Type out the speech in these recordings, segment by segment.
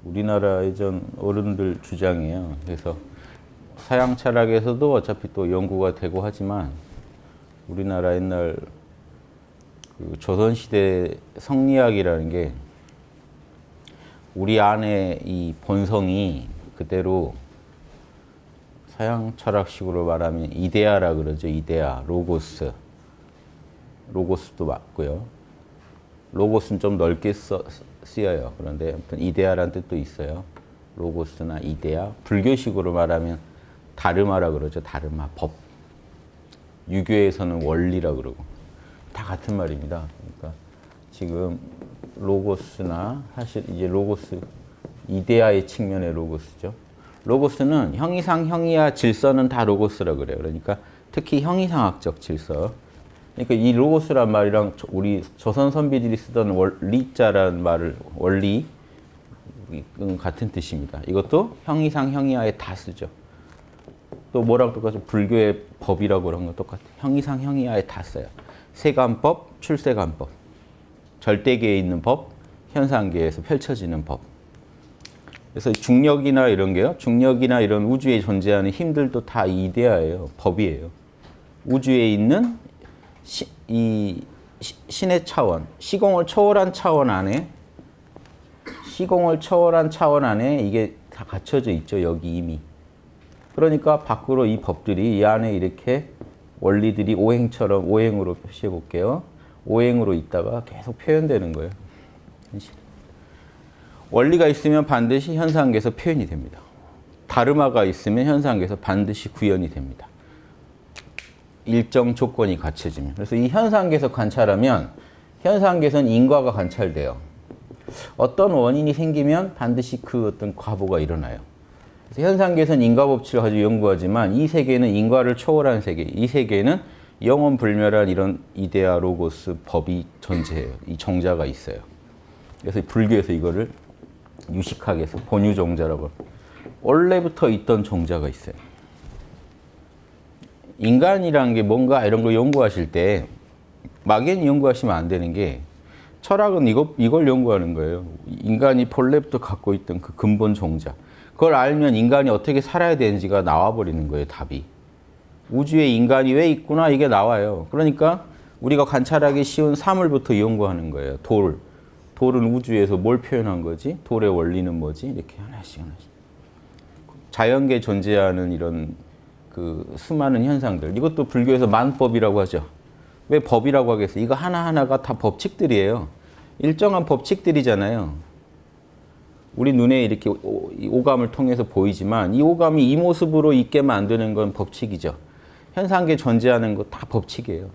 우리나라 예전 어른들 주장이에요. 그래서 서양 철학에서도 어차피 또 연구가 되고 하지만 우리나라 옛날 그 조선시대 성리학이라는 게 우리 안에 이 본성이 그대로 서양 철학식으로 말하면 이데아라 그러죠. 이데아, 로고스. 로고스도 맞고요. 로고스는 좀 넓게 쓰여요. 그런데 아무튼 이데아라는 뜻도 있어요. 로고스나 이데아. 불교식으로 말하면 다르마라 그러죠. 다르마, 법. 유교에서는 원리라 그러고. 다 같은 말입니다. 그러니까 지금 로고스나 사실 이제 로고스, 이데아의 측면의 로고스죠. 로고스는 형이상, 형이야, 질서는 다 로고스라 그래요. 그러니까 특히 형이상학적 질서. 그러니까 이 로고스란 말이랑 우리 조선 선비들이 쓰던 원리자라는 말을 원리 같은 뜻입니다. 이것도 형이상, 형이하에 다 쓰죠. 또 뭐랑 똑같죠? 불교의 법이라고 그런 거 똑같아요. 형이상, 형이하에 다 써요. 세간법, 출세간법. 절대계에 있는 법, 현상계에서 펼쳐지는 법. 그래서 중력이나 이런 게요. 중력이나 이런 우주에 존재하는 힘들도 다 이데아예요. 법이에요. 우주에 있는 신의 차원, 시공을 초월한 차원 안에 이게 다 갖춰져 있죠. 여기 이미. 그러니까 밖으로 이 법들이 이 안에 이렇게 원리들이 오행처럼 오행으로 표시해 볼게요. 오행으로 있다가 계속 표현되는 거예요. 원리가 있으면 반드시 현상계에서 표현이 됩니다. 다르마가 있으면 현상계에서 반드시 구현이 됩니다. 일정 조건이 갖춰지면. 그래서 이 현상계에서 관찰하면 현상계에서는 인과가 관찰돼요. 어떤 원인이 생기면 반드시 그 어떤 과보가 일어나요. 그래서 현상계에서는 인과 법칙을 가지고 연구하지만 이 세계는 인과를 초월한 세계, 이 세계에는 영원불멸한 이런 이데아 로고스 법이 존재해요. 이 정자가 있어요. 그래서 불교에서 이거를 유식하게 해서 본유정자라고 원래부터 있던 정자가 있어요. 인간이라는 게 뭔가 이런 거 연구하실 때 막연히 연구하시면 안 되는 게 철학은 이걸 연구하는 거예요. 인간이 본래부터 갖고 있던 그 근본 정자. 그걸 알면 인간이 어떻게 살아야 되는지가 나와버리는 거예요. 답이. 우주에 인간이 왜 있구나 이게 나와요. 그러니까 우리가 관찰하기 쉬운 사물부터 연구하는 거예요. 돌은 우주에서 뭘 표현한 거지? 돌의 원리는 뭐지? 이렇게 하나씩. 자연계에 존재하는 이런 그 수많은 현상들. 이것도 불교에서 만법이라고 하죠. 왜 법이라고 하겠어요? 이거 하나하나가 다 법칙들이에요. 일정한 법칙들이잖아요. 우리 눈에 이렇게 오감을 통해서 보이지만 이 오감이 이 모습으로 있게 만드는 건 법칙이죠. 현상계에 존재하는 거 다 법칙이에요.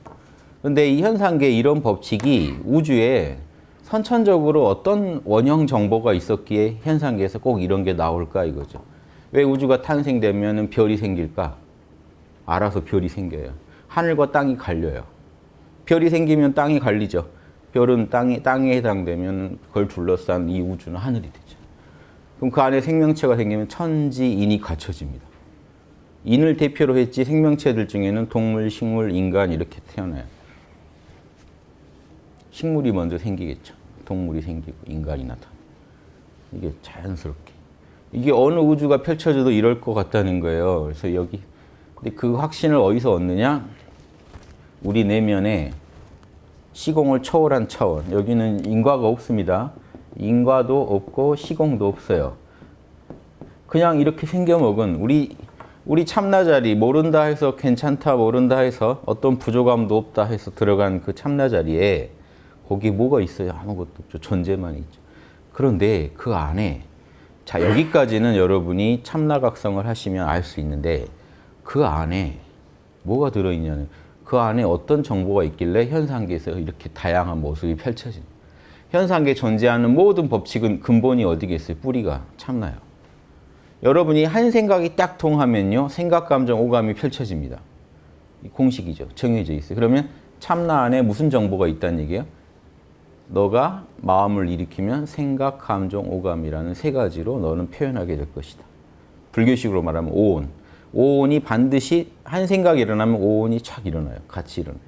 그런데 이 현상계 이런 법칙이 우주에 선천적으로 어떤 원형 정보가 있었기에 현상계에서 꼭 이런 게 나올까 이거죠. 왜 우주가 탄생되면 별이 생길까? 알아서 별이 생겨요. 하늘과 땅이 갈려요. 별이 생기면 땅이 갈리죠. 별은 땅에 해당되면 그걸 둘러싼 이 우주는 하늘이 되죠. 그럼 그 안에 생명체가 생기면 천지인이 갖춰집니다. 인을 대표로 했지 생명체들 중에는 동물, 식물, 인간 이렇게 태어나요. 식물이 먼저 생기겠죠. 동물이 생기고 인간이 나타나요. 이게 자연스럽게. 이게 어느 우주가 펼쳐져도 이럴 것 같다는 거예요. 그래서 여기 근데 그 확신을 어디서 얻느냐? 우리 내면에 시공을 초월한 차원. 여기는 인과가 없습니다. 인과도 없고 시공도 없어요. 그냥 이렇게 생겨먹은 우리 참나자리 모른다 해서 괜찮다 모른다 해서 어떤 부족함도 없다 해서 들어간 그 참나자리에 거기에 뭐가 있어요? 아무것도 없죠. 존재만 있죠. 그런데 그 안에 자 여기까지는 여러분이 참나각성을 하시면 알 수 있는데 그 안에 뭐가 들어있냐는 그 안에 어떤 정보가 있길래 현상계에서 이렇게 다양한 모습이 펼쳐집니다. 현상계에 존재하는 모든 법칙은 근본이 어디겠어요? 뿌리가 참나요. 여러분이 한 생각이 딱 통하면요. 생각, 감정, 오감이 펼쳐집니다. 공식이죠. 정해져 있어요. 그러면 참나 안에 무슨 정보가 있다는 얘기예요? 너가 마음을 일으키면 생각, 감정, 오감이라는 세 가지로 너는 표현하게 될 것이다. 불교식으로 말하면 오온. 오온이 반드시 한 생각이 일어나면 오온이 착 일어나요. 같이 일어나요.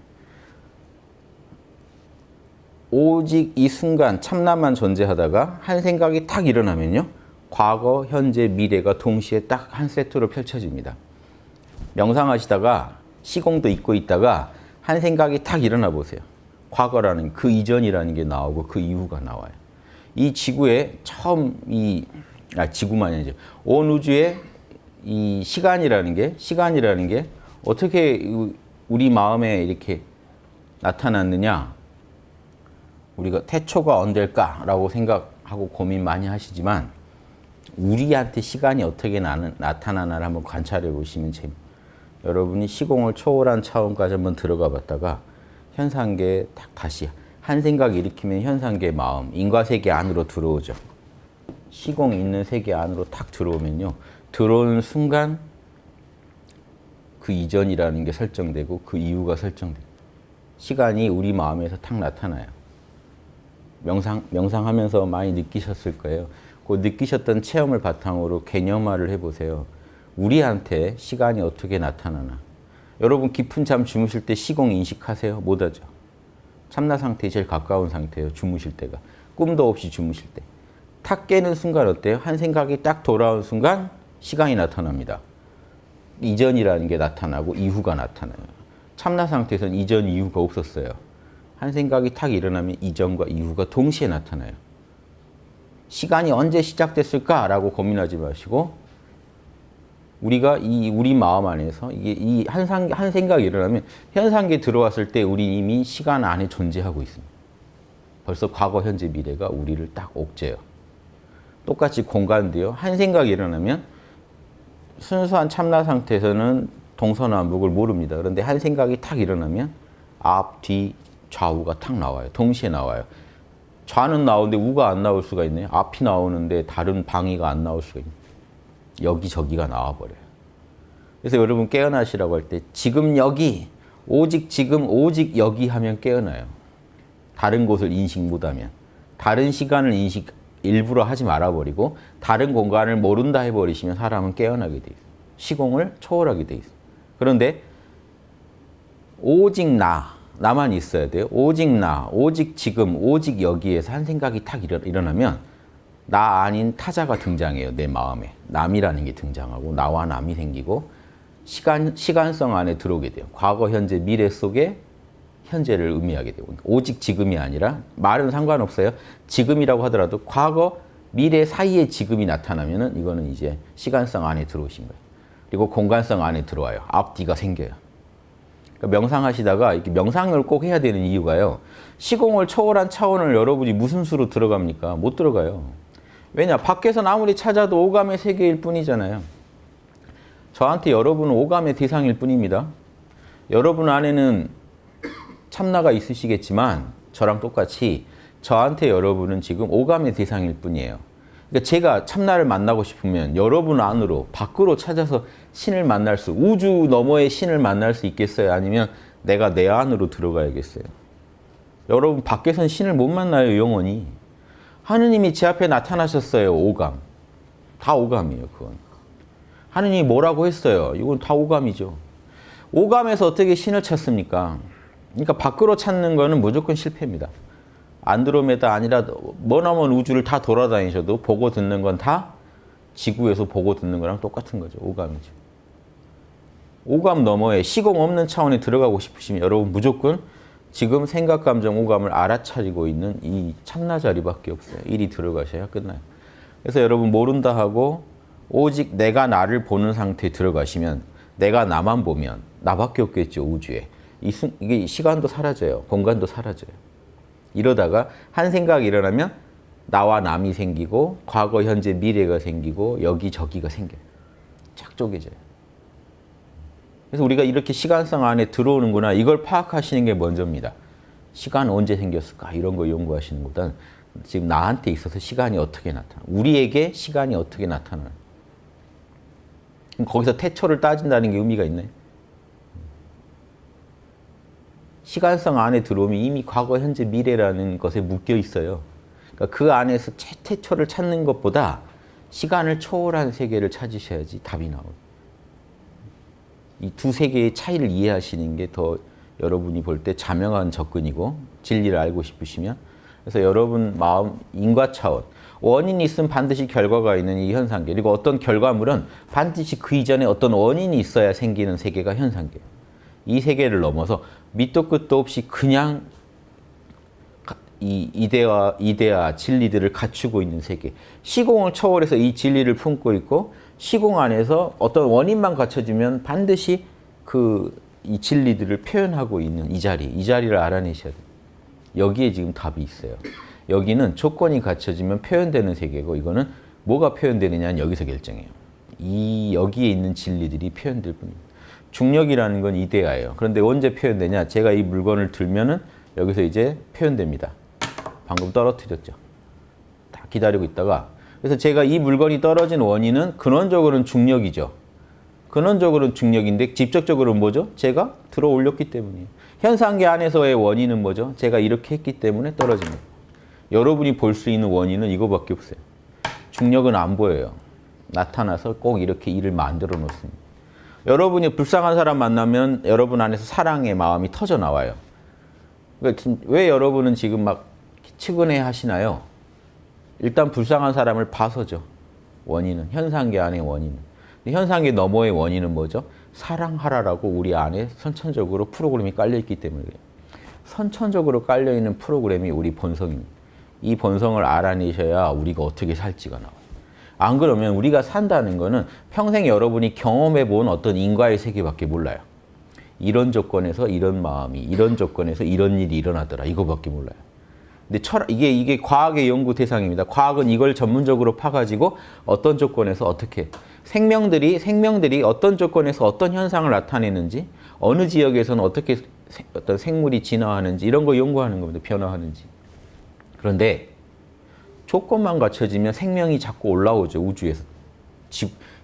오직 이 순간 참나만 존재하다가 한 생각이 탁 일어나면요. 과거, 현재, 미래가 동시에 딱 한 세트로 펼쳐집니다. 명상하시다가 시공도 잊고 있다가 한 생각이 탁 일어나 보세요. 과거라는 그 이전이라는 게 나오고 그 이후가 나와요. 이 지구에 처음 지구만이 아니죠. 온 우주에 이 시간이라는 게 어떻게 우리 마음에 이렇게 나타났느냐? 우리가 태초가 언제일까라고 생각하고 고민 많이 하시지만 우리한테 시간이 어떻게 나타나나를 한번 관찰해 보시면 여러분이 시공을 초월한 차원까지 한번 들어가 봤다가 현상계에 다시 한 생각 일으키면 현상계 마음, 인과세계 안으로 들어오죠. 시공 있는 세계 안으로 탁 들어오면요. 들어오는 순간 그 이전이라는 게 설정되고 그 이후가 설정돼요. 시간이 우리 마음에서 탁 나타나요. 명상하면서 많이 느끼셨을 거예요. 그 느끼셨던 체험을 바탕으로 개념화를 해보세요. 우리한테 시간이 어떻게 나타나나. 여러분 깊은 잠 주무실 때 시공 인식하세요? 못하죠. 참나 상태에 제일 가까운 상태예요. 주무실 때가. 꿈도 없이 주무실 때. 탁 깨는 순간 어때요? 한 생각이 딱 돌아온 순간 시간이 나타납니다. 이전이라는 게 나타나고 이후가 나타나요. 참나 상태에서는 이전, 이후가 없었어요. 한 생각이 탁 일어나면 이전과 이후가 동시에 나타나요. 시간이 언제 시작됐을까라고 고민하지 마시고 우리가 우리 마음 안에서 이게 한 생각이 일어나면 현상계에 들어왔을 때 우리 이미 시간 안에 존재하고 있습니다. 벌써 과거, 현재, 미래가 우리를 딱 옥죄요. 똑같이 공간도요. 한 생각이 일어나면 순수한 참나 상태에서는 동서남북을 모릅니다. 그런데 한 생각이 탁 일어나면 앞, 뒤, 좌우가 탁 나와요. 동시에 나와요. 좌는 나오는데 우가 안 나올 수가 있네요. 앞이 나오는데 다른 방위가 안 나올 수가 있네요. 여기저기가 나와버려요. 그래서 여러분 깨어나시라고 할 때 지금 여기, 오직 지금, 오직 여기 하면 깨어나요. 다른 곳을 인식 못하면. 다른 시간을 인식 일부러 하지 말아버리고 다른 공간을 모른다 해버리시면 사람은 깨어나게 돼 있어요. 시공을 초월하게 돼 있어요. 그런데 오직 나만 있어야 돼요. 오직 오직 지금, 오직 여기에서 한 생각이 탁 일어나면 나 아닌 타자가 등장해요. 내 마음에. 남이라는 게 등장하고 나와 남이 생기고 시간성 안에 들어오게 돼요. 과거, 현재, 미래 속에 현재를 의미하게 되고 오직 지금이 아니라 말은 상관없어요. 지금이라고 하더라도 과거, 미래 사이에 지금이 나타나면은 이거는 이제 시간성 안에 들어오신 거예요. 그리고 공간성 안에 들어와요. 앞뒤가 생겨요. 그러니까 명상하시다가 이렇게 명상을 꼭 해야 되는 이유가요. 시공을 초월한 차원을 여러분이 무슨 수로 들어갑니까? 못 들어가요. 왜냐? 밖에서는 아무리 찾아도 오감의 세계일 뿐이잖아요. 저한테 여러분은 오감의 대상일 뿐입니다. 여러분 안에는 참나가 있으시겠지만 저랑 똑같이 저한테 여러분은 지금 오감의 대상일 뿐이에요. 그러니까 제가 참나를 만나고 싶으면 여러분 안으로 밖으로 찾아서 신을 만날 우주 너머의 신을 만날 수 있겠어요? 아니면 내가 내 안으로 들어가야겠어요? 여러분 밖에서는 신을 못 만나요. 영원히. 하느님이 제 앞에 나타나셨어요. 오감. 다 오감이에요. 그건. 하느님이 뭐라고 했어요? 이건 다 오감이죠. 오감에서 어떻게 신을 찾습니까? 그러니까 밖으로 찾는 거는 무조건 실패입니다. 안드로메다 아니라 머나먼 우주를 다 돌아다니셔도 보고 듣는 건 다 지구에서 보고 듣는 거랑 똑같은 거죠. 오감이죠. 오감 너머에 시공 없는 차원에 들어가고 싶으시면 여러분 무조건 지금 생각, 감정, 오감을 알아차리고 있는 이 참나 자리밖에 없어요. 이리 들어가셔야 끝나요. 그래서 여러분 모른다 하고 오직 내가 나를 보는 상태에 들어가시면 내가 나만 보면 나밖에 없겠죠. 우주에. 이게 시간도 사라져요. 공간도 사라져요. 이러다가 한 생각이 일어나면 나와 남이 생기고 과거, 현재, 미래가 생기고 여기저기가 생겨요. 착 쪼개져요. 그래서 우리가 이렇게 시간성 안에 들어오는구나 이걸 파악하시는 게 먼저입니다. 시간 언제 생겼을까 이런 거 연구하시는 것보다는 지금 나한테 있어서 시간이 어떻게 나타나 우리에게 시간이 어떻게 나타나나 그럼 거기서 태초를 따진다는 게 의미가 있나요? 시간성 안에 들어오면 이미 과거, 현재, 미래라는 것에 묶여 있어요. 그러니까 그 안에서 태초를 찾는 것보다 시간을 초월한 세계를 찾으셔야지 답이 나오고 이 두 세계의 차이를 이해하시는 게 더 여러분이 볼 때 자명한 접근이고 진리를 알고 싶으시면 그래서 여러분 마음 인과 차원 원인이 있으면 반드시 결과가 있는 이 현상계. 그리고 어떤 결과물은 반드시 그 이전에 어떤 원인이 있어야 생기는 세계가 현상계. 이 세계를 넘어서 밑도 끝도 없이 그냥 이 이데아 진리들을 갖추고 있는 세계. 시공을 초월해서 이 진리를 품고 있고 시공 안에서 어떤 원인만 갖춰지면 반드시 이 진리들을 표현하고 있는 이 자리를 알아내셔야 돼요. 여기에 지금 답이 있어요. 여기는 조건이 갖춰지면 표현되는 세계고 이거는 뭐가 표현되느냐는 여기서 결정해요. 여기에 있는 진리들이 표현될 뿐입니다. 중력이라는 건 이데아예요. 그런데 언제 표현되냐? 제가 이 물건을 들면은 여기서 이제 표현됩니다. 방금 떨어뜨렸죠. 다 기다리고 있다가 그래서 제가 이 물건이 떨어진 원인은 근원적으로는 중력이죠. 근원적으로는 중력인데 직접적으로는 뭐죠? 제가 들어 올렸기 때문이에요. 현상계 안에서의 원인은 뭐죠? 제가 이렇게 했기 때문에 떨어진 거예요. 여러분이 볼 수 있는 원인은 이거밖에 없어요. 중력은 안 보여요. 나타나서 꼭 이렇게 일을 만들어 놓습니다. 여러분이 불쌍한 사람 만나면 여러분 안에서 사랑의 마음이 터져 나와요. 그러니까 왜 여러분은 지금 막 측은해 하시나요? 일단 불쌍한 사람을 봐서죠. 원인은 현상계 안의 원인은. 현상계 너머의 원인은 뭐죠? 사랑하라라고 우리 안에 선천적으로 프로그램이 깔려있기 때문에 그래요. 선천적으로 깔려있는 프로그램이 우리 본성입니다. 이 본성을 알아내셔야 우리가 어떻게 살지가 나와요. 안 그러면 우리가 산다는 거는 평생 여러분이 경험해 본 어떤 인과의 세계밖에 몰라요. 이런 조건에서 이런 마음이, 이런 조건에서 이런 일이 일어나더라. 이거밖에 몰라요. 근데 이게 과학의 연구 대상입니다. 과학은 이걸 전문적으로 파가지고 어떤 조건에서 어떻게 생명들이 어떤 조건에서 어떤 현상을 나타내는지 어느 지역에서는 어떻게 어떤 생물이 진화하는지 이런 거 연구하는 겁니다. 변화하는지. 그런데 조건만 갖춰지면 생명이 자꾸 올라오죠. 우주에서.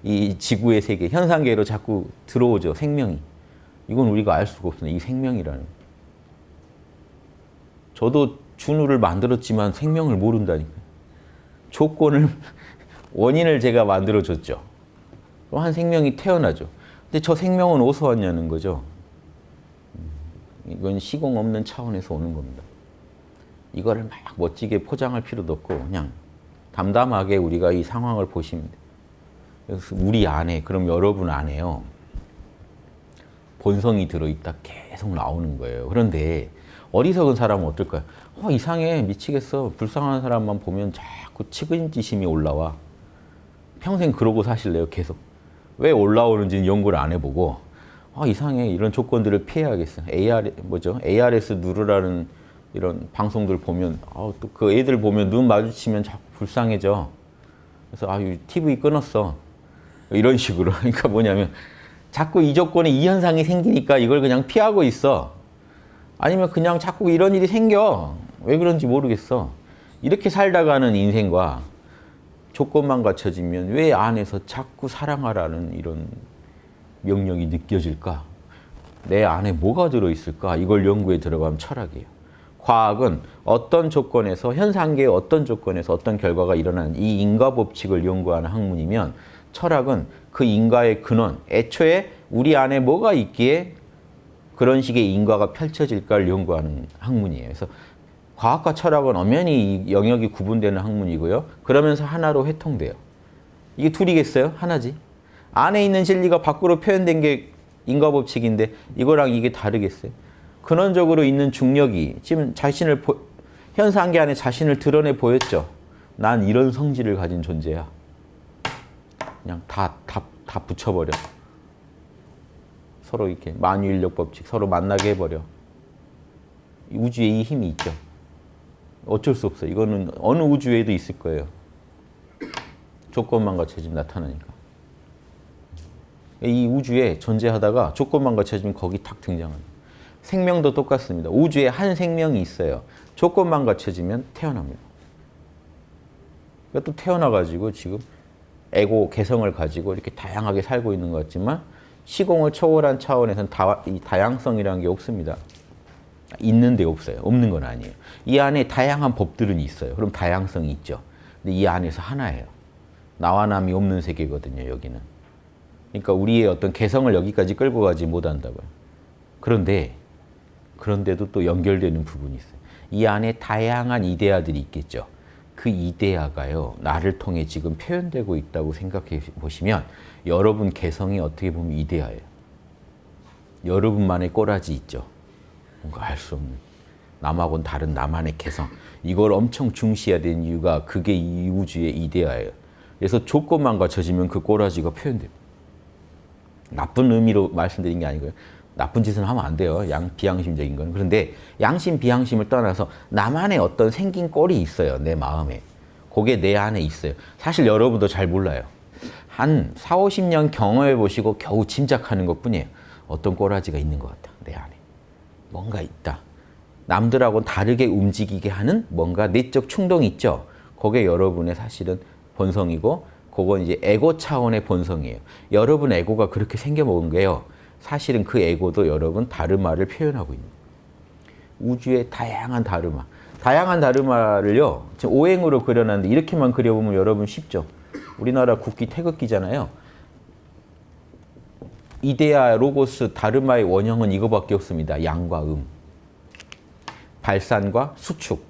이 지구의 세계, 현상계로 자꾸 들어오죠. 생명이. 이건 우리가 알 수가 없어요. 이 생명이라는. 저도 준우를 만들었지만 생명을 모른다니까요. 조건을, 원인을 제가 만들어줬죠. 그럼 한 생명이 태어나죠. 근데 저 생명은 어디서 왔냐는 거죠. 이건 시공 없는 차원에서 오는 겁니다. 이거를 막 멋지게 포장할 필요도 없고 그냥 담담하게 우리가 이 상황을 보시면 돼요. 그래서 우리 안에, 그럼 여러분 안에요. 본성이 들어있다 계속 나오는 거예요. 그런데 어리석은 사람은 어떨까요? 이상해, 미치겠어. 불쌍한 사람만 보면 자꾸 측은지심이 올라와. 평생 그러고 사실래요, 계속. 왜 올라오는지는 연구를 안 해보고 이상해, 이런 조건들을 피해야겠어. ARS 누르라는 이런 방송들 보면 또 그 애들 보면 눈 마주치면 자꾸 불쌍해져. 그래서 TV 끊었어. 이런 식으로. 그러니까 뭐냐면 자꾸 이 조건에 이 현상이 생기니까 이걸 그냥 피하고 있어. 아니면 그냥 자꾸 이런 일이 생겨. 왜 그런지 모르겠어. 이렇게 살다가는 인생과 조건만 갖춰지면 왜 안에서 자꾸 사랑하라는 이런 명령이 느껴질까? 내 안에 뭐가 들어있을까? 이걸 연구에 들어가면 철학이에요. 과학은 어떤 조건에서, 현상계의 어떤 조건에서 어떤 결과가 일어나는 이 인과 법칙을 연구하는 학문이면 철학은 그 인과의 근원, 애초에 우리 안에 뭐가 있기에 그런 식의 인과가 펼쳐질까를 연구하는 학문이에요. 그래서 과학과 철학은 엄연히 이 영역이 구분되는 학문이고요. 그러면서 하나로 회통돼요. 이게 둘이겠어요? 하나지. 안에 있는 진리가 밖으로 표현된 게 인과법칙인데 이거랑 이게 다르겠어요? 근원적으로 있는 중력이 지금 현상계 안에 자신을 드러내 보였죠. 난 이런 성질을 가진 존재야. 그냥 다 붙여버려. 서로 이렇게 만유인력 법칙 서로 만나게 해버려. 우주에 이 힘이 있죠. 어쩔 수 없어요. 이거는 어느 우주에도 있을 거예요. 조건만 갖춰지면 나타나니까. 이 우주에 존재하다가 조건만 갖춰지면 거기 탁 등장합니다. 생명도 똑같습니다. 우주에 한 생명이 있어요. 조건만 갖춰지면 태어납니다. 또 태어나가지고 지금 에고 개성을 가지고 이렇게 다양하게 살고 있는 것 같지만 시공을 초월한 차원에서는 이 다양성이라는 게 없습니다. 있는데 없어요. 없는 건 아니에요. 이 안에 다양한 법들은 있어요. 그럼 다양성이 있죠. 근데 이 안에서 하나예요. 나와 남이 없는 세계거든요, 여기는. 그러니까 우리의 어떤 개성을 여기까지 끌고 가지 못한다고요. 그런데도 또 연결되는 부분이 있어요. 이 안에 다양한 이데아들이 있겠죠. 그 이데아가요, 나를 통해 지금 표현되고 있다고 생각해 보시면 여러분 개성이 어떻게 보면 이데아예요. 여러분만의 꼬라지 있죠. 뭔가 알 수 없는 남하고는 다른 나만의 개성. 이걸 엄청 중시해야 되는 이유가 그게 이 우주의 이데아예요. 그래서 조건만 갖춰지면 그 꼬라지가 표현돼요. 나쁜 의미로 말씀드린 게 아니고요. 나쁜 짓은 하면 안 돼요. 비양심적인 거는. 그런데 양심, 비양심을 떠나서 나만의 어떤 생긴 꼴이 있어요. 내 마음에. 그게 내 안에 있어요. 사실 여러분도 잘 몰라요. 한 4, 50년 경험해 보시고 겨우 짐작하는 것뿐이에요. 어떤 꼬라지가 있는 것 같다. 내 안에. 뭔가 있다. 남들하고는 다르게 움직이게 하는 뭔가 내적 충동이 있죠. 그게 여러분의 사실은 본성이고 그건 이제 에고 차원의 본성이에요. 여러분 에고가 그렇게 생겨먹은 게요. 사실은 그 에고도 여러분 다르마를 표현하고 있는 거예요. 우주의 다양한 다르마. 다양한 다르마를요. 지금 오행으로 그려놨는데 이렇게만 그려보면 여러분 쉽죠. 우리나라 국기 태극기잖아요. 이데아, 로고스, 다르마의 원형은 이거밖에 없습니다. 양과 음. 발산과 수축.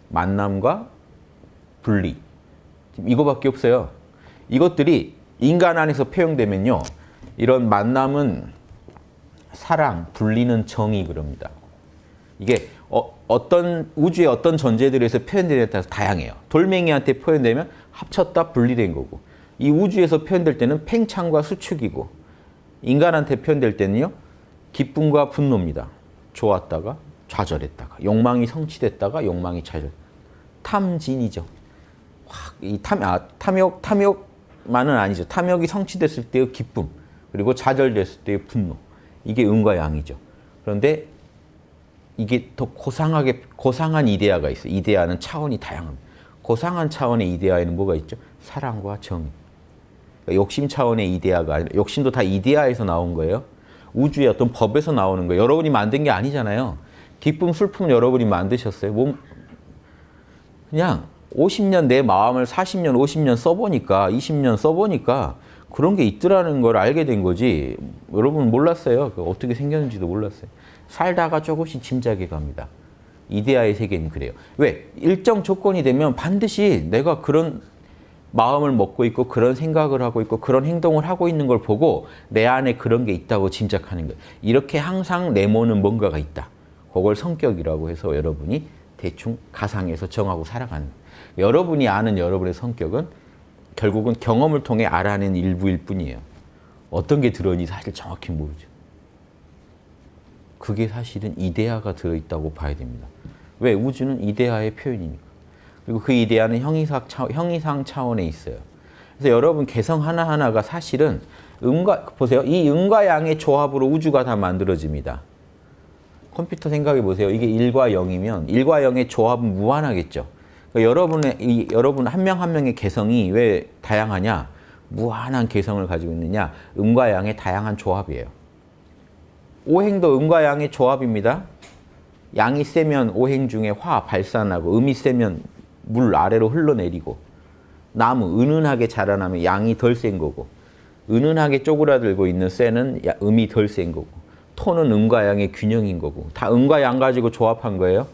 만남과 분리. 이거밖에 없어요. 이것들이 인간 안에서 표현되면요. 이런 만남은 사랑, 분리는 정의 그럽니다. 이게 어떤 우주의 어떤 존재들에서 표현되는 따라서 다양해요. 돌멩이한테 표현되면 합쳤다 분리된 거고 이 우주에서 표현될 때는 팽창과 수축이고 인간한테 표현될 때는요. 기쁨과 분노입니다. 좋았다가 좌절했다가 욕망이 성취됐다가 욕망이 좌절. 탐진이죠. 이 탐욕만은 아니죠. 탐욕이 성취됐을 때의 기쁨, 그리고 좌절됐을 때의 분노. 이게 음과 양이죠. 그런데 이게 더 고상한 이데아가 있어요. 이데아는 차원이 다양합니다. 고상한 차원의 이데아에는 뭐가 있죠? 사랑과 정의. 그러니까 욕심 차원의 이데아가 아니라, 욕심도 다 이데아에서 나온 거예요. 우주의 어떤 법에서 나오는 거예요. 여러분이 만든 게 아니잖아요. 기쁨, 슬픔 여러분이 만드셨어요. 그냥 50년 내 마음을 40년, 50년 써보니까 20년 써보니까 그런 게 있더라는 걸 알게 된 거지. 여러분 몰랐어요. 어떻게 생겼는지도 몰랐어요. 살다가 조금씩 짐작해 갑니다. 이데아의 세계는 그래요. 왜? 일정 조건이 되면 반드시 내가 그런 마음을 먹고 있고 그런 생각을 하고 있고 그런 행동을 하고 있는 걸 보고 내 안에 그런 게 있다고 짐작하는 거예요. 이렇게 항상 내모는 뭔가가 있다. 그걸 성격이라고 해서 여러분이 대충 가상에서 정하고 살아가는 거예요. 여러분이 아는 여러분의 성격은 결국은 경험을 통해 알아낸 일부일 뿐이에요. 어떤 게 들어있는지 사실 정확히 모르죠. 그게 사실은 이데아가 들어있다고 봐야 됩니다. 왜? 우주는 이데아의 표현이니까. 그리고 그 이데아는 형이상 차원에 있어요. 그래서 여러분 개성 하나하나가 사실은 보세요. 이 음과 양의 조합으로 우주가 다 만들어집니다. 컴퓨터 생각해 보세요. 이게 1과 0이면 1과 0의 조합은 무한하겠죠. 그러니까 여러분 한 명 한 명의 개성이 왜 다양하냐? 무한한 개성을 가지고 있느냐? 음과 양의 다양한 조합이에요. 오행도 음과 양의 조합입니다. 양이 세면 오행 중에 화 발산하고 음이 세면 물 아래로 흘러내리고 나무 은은하게 자라나면 양이 덜 센 거고 은은하게 쪼그라들고 있는 쇠는 음이 덜 센 거고 토는 음과 양의 균형인 거고 다 음과 양 가지고 조합한 거예요.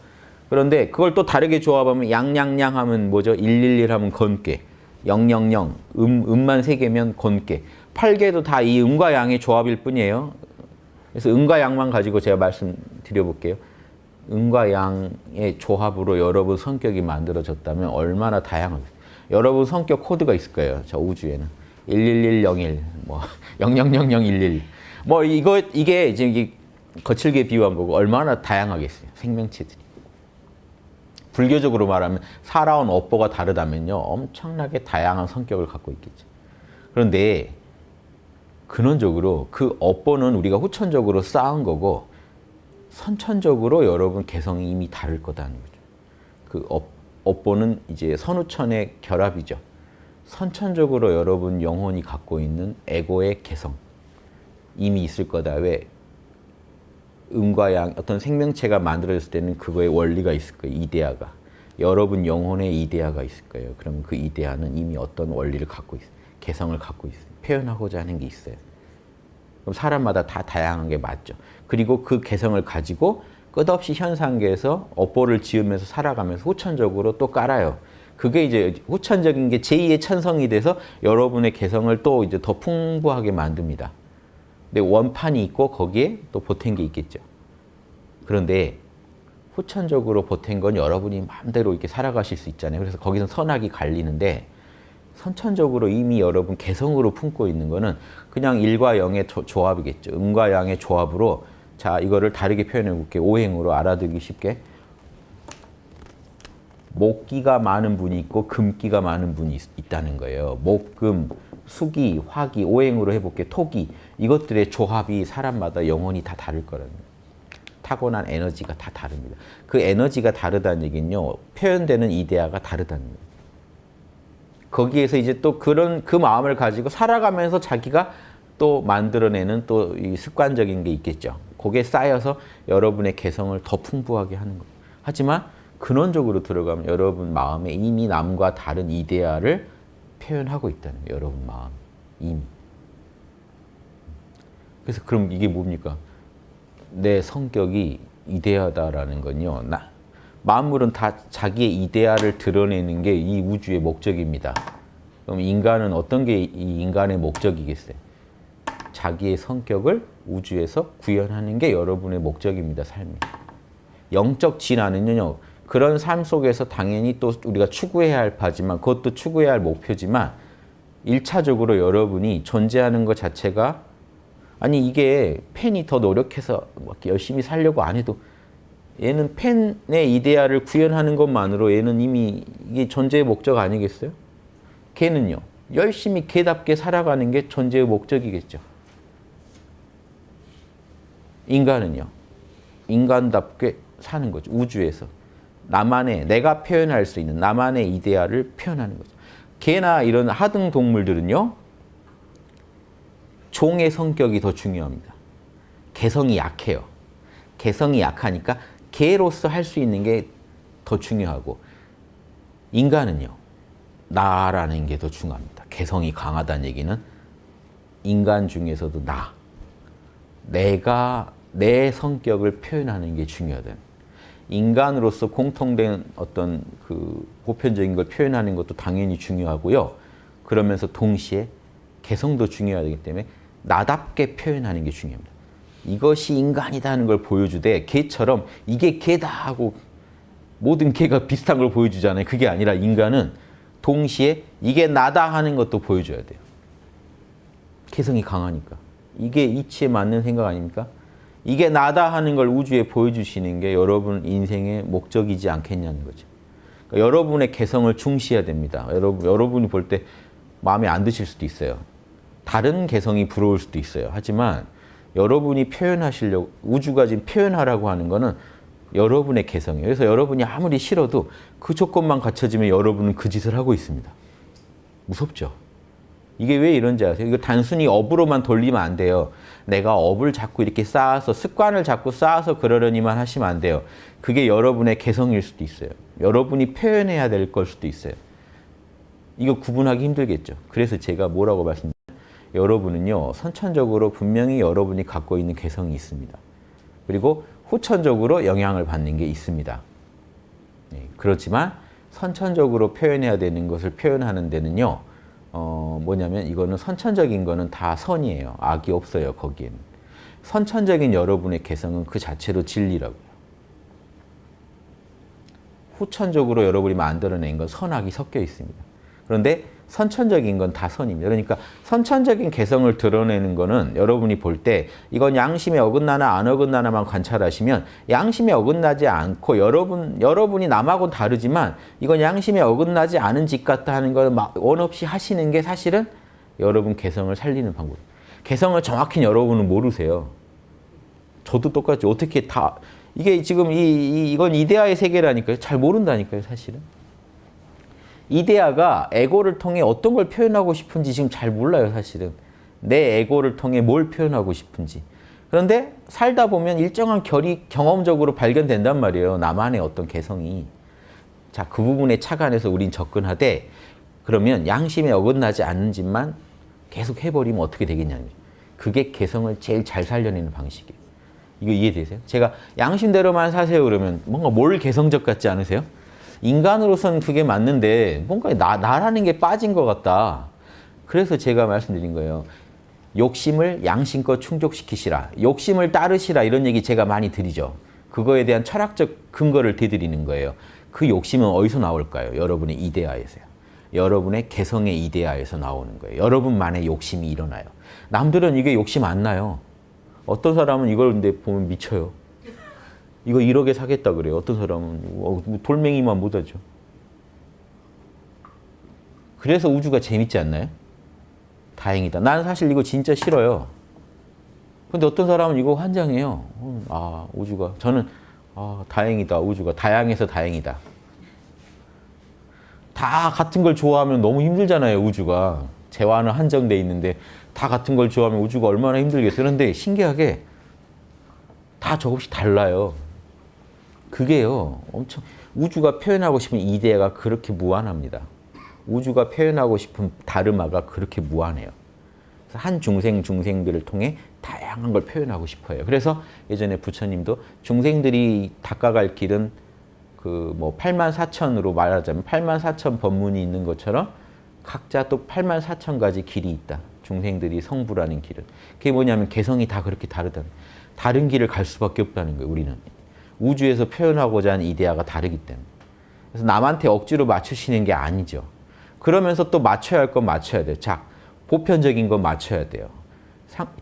그런데 그걸 또 다르게 조합하면 양양양 하면 뭐죠? 111 하면 건괴 000 음만 3개면 건괴 8개도 다 이 음과 양의 조합일 뿐이에요. 그래서 음과 양만 가지고 제가 말씀드려볼게요. 음과 양의 조합으로 여러분 성격이 만들어졌다면 얼마나 다양하겠어요. 여러분 성격 코드가 있을 거예요. 저 우주에는 11101 뭐 000011 뭐 이게 지금 이게 거칠게 비유한 거고 얼마나 다양하겠어요. 생명체들이. 불교적으로 말하면 살아온 업보가 다르다면요. 엄청나게 다양한 성격을 갖고 있겠죠. 그런데 근원적으로 그 업보는 우리가 후천적으로 쌓은 거고 선천적으로 여러분 개성이 이미 다를 거다는 거죠. 그 업보는 이제 선후천의 결합이죠. 선천적으로 여러분 영혼이 갖고 있는 에고의 개성 이미 있을 거다. 왜? 음과 양 어떤 생명체가 만들어졌을 때는 그거의 원리가 있을 거예요. 이데아가. 여러분 영혼의 이데아가 있을 거예요. 그럼 그 이데아는 이미 어떤 원리를 갖고 있어요. 개성을 갖고 있어요. 표현하고자 하는 게 있어요. 그럼 사람마다 다 다양한 게 맞죠. 그리고 그 개성을 가지고 끝없이 현상계에서 업보를 지으면서 살아가면서 후천적으로 또 깔아요. 그게 이제 후천적인 게 제2의 천성이 돼서 여러분의 개성을 또 이제 더 풍부하게 만듭니다. 근데 원판이 있고 거기에 또 보탠 게 있겠죠. 그런데 후천적으로 보탠 건 여러분이 마음대로 이렇게 살아가실 수 있잖아요. 그래서 거기서 선악이 갈리는데 선천적으로 이미 여러분 개성으로 품고 있는 거는 그냥 일과 영의 조합이겠죠. 음과 양의 조합으로 자 이거를 다르게 표현해 볼게요. 오행으로 알아들기 쉽게. 목기가 많은 분이 있고 금기가 많은 분이 있다는 거예요. 목금, 수기, 화기, 오행으로 해볼게요. 토기. 이것들의 조합이 사람마다 영혼이 다 다를 거라는 거예요. 타고난 에너지가 다 다릅니다. 그 에너지가 다르다는 얘기는요. 표현되는 이데아가 다르다는 거예요. 거기에서 이제 또 그런 그 마음을 가지고 살아가면서 자기가 또 만들어내는 또 이 습관적인 게 있겠죠. 그게 쌓여서 여러분의 개성을 더 풍부하게 하는 거예요. 하지만 근원적으로 들어가면 여러분 마음에 이미 남과 다른 이데아를 표현하고 있다는 거예요. 여러분 마음 이미. 그래서 그럼 이게 뭡니까? 내 성격이 이데아다라는 건요. 만물은 다 자기의 이데아를 드러내는 게 이 우주의 목적입니다. 그럼 인간은 어떤 게 이 인간의 목적이겠어요? 자기의 성격을 우주에서 구현하는 게 여러분의 목적입니다. 삶이. 영적 진화는요. 그런 삶 속에서 당연히 또 우리가 추구해야 할 바지만 그것도 추구해야 할 목표지만 1차적으로 여러분이 존재하는 것 자체가 아니 이게 팬이 더 노력해서 열심히 살려고 안 해도 얘는 팬의 이데아를 구현하는 것만으로 얘는 이미 이게 존재의 목적 아니겠어요? 걔는요. 열심히 걔답게 살아가는 게 존재의 목적이겠죠. 인간은요. 인간답게 사는 거죠. 우주에서. 나만의 내가 표현할 수 있는 나만의 이데아를 표현하는 거죠. 개나 이런 하등 동물들은요. 종의 성격이 더 중요합니다. 개성이 약해요. 개성이 약하니까 개로서 할 수 있는 게 더 중요하고 인간은요. 나라는 게 더 중요합니다. 개성이 강하다는 얘기는 인간 중에서도 내가 내 성격을 표현하는 게 중요하다. 인간으로서 공통된 어떤 그 보편적인 걸 표현하는 것도 당연히 중요하고요. 그러면서 동시에 개성도 중요하기 때문에 나답게 표현하는 게 중요합니다. 이것이 인간이다 하는 걸 보여주되 개처럼 이게 개다 하고 모든 개가 비슷한 걸 보여주잖아요. 그게 아니라 인간은 동시에 이게 나다 하는 것도 보여줘야 돼요. 개성이 강하니까. 이게 이치에 맞는 생각 아닙니까? 이게 나다 하는 걸 우주에 보여주시는 게 여러분 인생의 목적이지 않겠냐는 거죠. 그러니까 여러분의 개성을 중시해야 됩니다. 여러분이 볼 때 마음에 안 드실 수도 있어요. 다른 개성이 부러울 수도 있어요. 하지만 여러분이 표현하시려고 우주가 지금 표현하라고 하는 거는 여러분의 개성이에요. 그래서 여러분이 아무리 싫어도 그 조건만 갖춰지면 여러분은 그 짓을 하고 있습니다. 무섭죠? 이게 왜 이런지 아세요? 이거 단순히 업으로만 돌리면 안 돼요. 내가 업을 자꾸 이렇게 쌓아서 습관을 자꾸 쌓아서 그러려니만 하시면 안 돼요. 그게 여러분의 개성일 수도 있어요. 여러분이 표현해야 될 걸 수도 있어요. 이거 구분하기 힘들겠죠. 그래서 제가 뭐라고 말씀드려요? 여러분은요. 선천적으로 분명히 여러분이 갖고 있는 개성이 있습니다. 그리고 후천적으로 영향을 받는 게 있습니다. 네, 그렇지만 선천적으로 표현해야 되는 것을 표현하는 데는요. 뭐냐면 이거는 선천적인 거는 다 선이에요. 악이 없어요. 거기에는. 선천적인 여러분의 개성은 그 자체로 진리라고요. 후천적으로 여러분이 만들어낸 건 선악이 섞여 있습니다. 그런데 선천적인 건 다 선입니다. 그러니까 선천적인 개성을 드러내는 거는 여러분이 볼 때 이건 양심에 어긋나나 안 어긋나나만 관찰하시면 양심에 어긋나지 않고 여러분이 남하고는 다르지만 이건 양심에 어긋나지 않은 짓 같다 하는 걸 막 원 없이 하시는 게 사실은 여러분 개성을 살리는 방법. 개성을 정확히 여러분은 모르세요. 저도 똑같죠. 어떻게 다 이게 지금 이건 이데아의 세계라니까요. 잘 모른다니까요, 사실은. 이데아가 에고를 통해 어떤 걸 표현하고 싶은지 지금 잘 몰라요, 사실은. 내 에고를 통해 뭘 표현하고 싶은지. 그런데 살다 보면 일정한 결이 경험적으로 발견된단 말이에요. 나만의 어떤 개성이. 자, 그 부분에 착안해서 우린 접근하되 그러면 양심에 어긋나지 않는 짓만 계속 해버리면 어떻게 되겠냐면 그게 개성을 제일 잘 살려내는 방식이에요. 이거 이해되세요? 제가 양심대로만 사세요 그러면 뭔가 뭘 개성적 같지 않으세요? 인간으로서는 그게 맞는데 뭔가 나라는 게 빠진 것 같다. 그래서 제가 말씀드린 거예요. 욕심을 양심껏 충족시키시라. 욕심을 따르시라. 이런 얘기 제가 많이 드리죠. 그거에 대한 철학적 근거를 대드리는 거예요. 그 욕심은 어디서 나올까요? 여러분의 이데아에서요. 여러분의 개성의 이데아에서 나오는 거예요. 여러분만의 욕심이 일어나요. 남들은 이게 욕심 안 나요. 어떤 사람은 이걸 근데 보면 미쳐요. 이거 1억에 사겠다 그래요. 어떤 사람은 돌멩이만 못하죠. 그래서 우주가 재밌지 않나요? 다행이다. 나는 사실 이거 진짜 싫어요. 근데 어떤 사람은 이거 환장해요. 우주가. 저는 다행이다. 우주가 다양해서 다행이다. 다 같은 걸 좋아하면 너무 힘들잖아요. 우주가. 재화는 한정돼 있는데 다 같은 걸 좋아하면 우주가 얼마나 힘들겠어요. 그런데 신기하게 다 조금씩 달라요. 그게요. 엄청 우주가 표현하고 싶은 이데아가 그렇게 무한합니다. 우주가 표현하고 싶은 다르마가 그렇게 무한해요. 그래서 한 중생들을 통해 다양한 걸 표현하고 싶어요. 그래서 예전에 부처님도 중생들이 닦아갈 길은 그 뭐 84,000으로 말하자면 84,000 법문이 있는 것처럼 각자 또 84,000가지 길이 있다. 중생들이 성불하는 길은. 그게 뭐냐면 개성이 다 그렇게 다르다는. 다른 길을 갈 수밖에 없다는 거예요. 우리는. 우주에서 표현하고자 하는 이데아가 다르기 때문에. 그래서 남한테 억지로 맞추시는 게 아니죠. 그러면서 또 맞춰야 할 건 맞춰야 돼요. 자, 보편적인 건 맞춰야 돼요.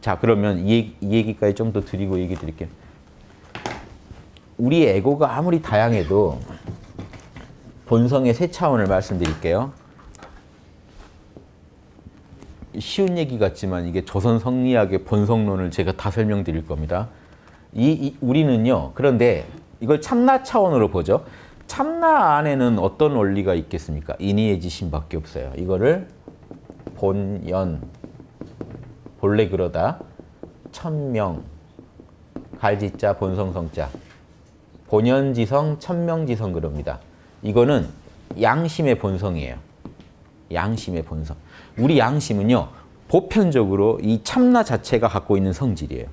자, 그러면 이 얘기까지 좀 더 드리고 얘기 드릴게요. 우리 에고가 아무리 다양해도 본성의 세 차원을 말씀드릴게요. 쉬운 얘기 같지만 이게 조선 성리학의 본성론을 제가 다 설명드릴 겁니다. 우리는요. 그런데 이걸 참나 차원으로 보죠. 참나 안에는 어떤 원리가 있겠습니까? 인의해지심밖에 없어요. 이거를 본연, 본래 그러다, 천명, 갈지자, 본성성자, 본연지성, 천명지성 그럽니다. 이거는 양심의 본성이에요. 양심의 본성. 우리 양심은요. 보편적으로 이 참나 자체가 갖고 있는 성질이에요.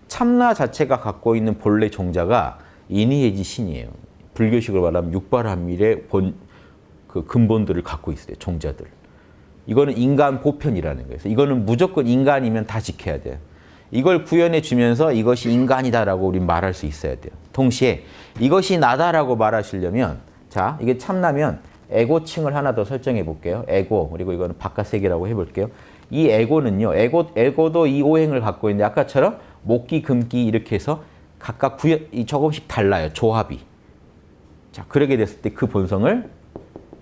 참나 자체가 갖고 있는 본래 종자가 인의해지 신이에요. 불교식으로 말하면 육발한밀의 그 근본들을 갖고 있어요. 종자들. 이거는 인간 보편이라는 거예요. 그래서 이거는 무조건 인간이면 다 지켜야 돼요. 이걸 구현해 주면서 이것이 인간이다라고 우린 말할 수 있어야 돼요. 동시에 이것이 나다라고 말하시려면 자, 이게 참나면 에고층을 하나 더 설정해 볼게요. 에고, 그리고 이거는 바깥 세계라고 해볼게요. 이 에고는요. 에고도 이 오행을 갖고 있는데 아까처럼 목기, 금기 이렇게 해서 각각 조금씩 달라요. 조합이. 자, 그러게 됐을 때 그 본성을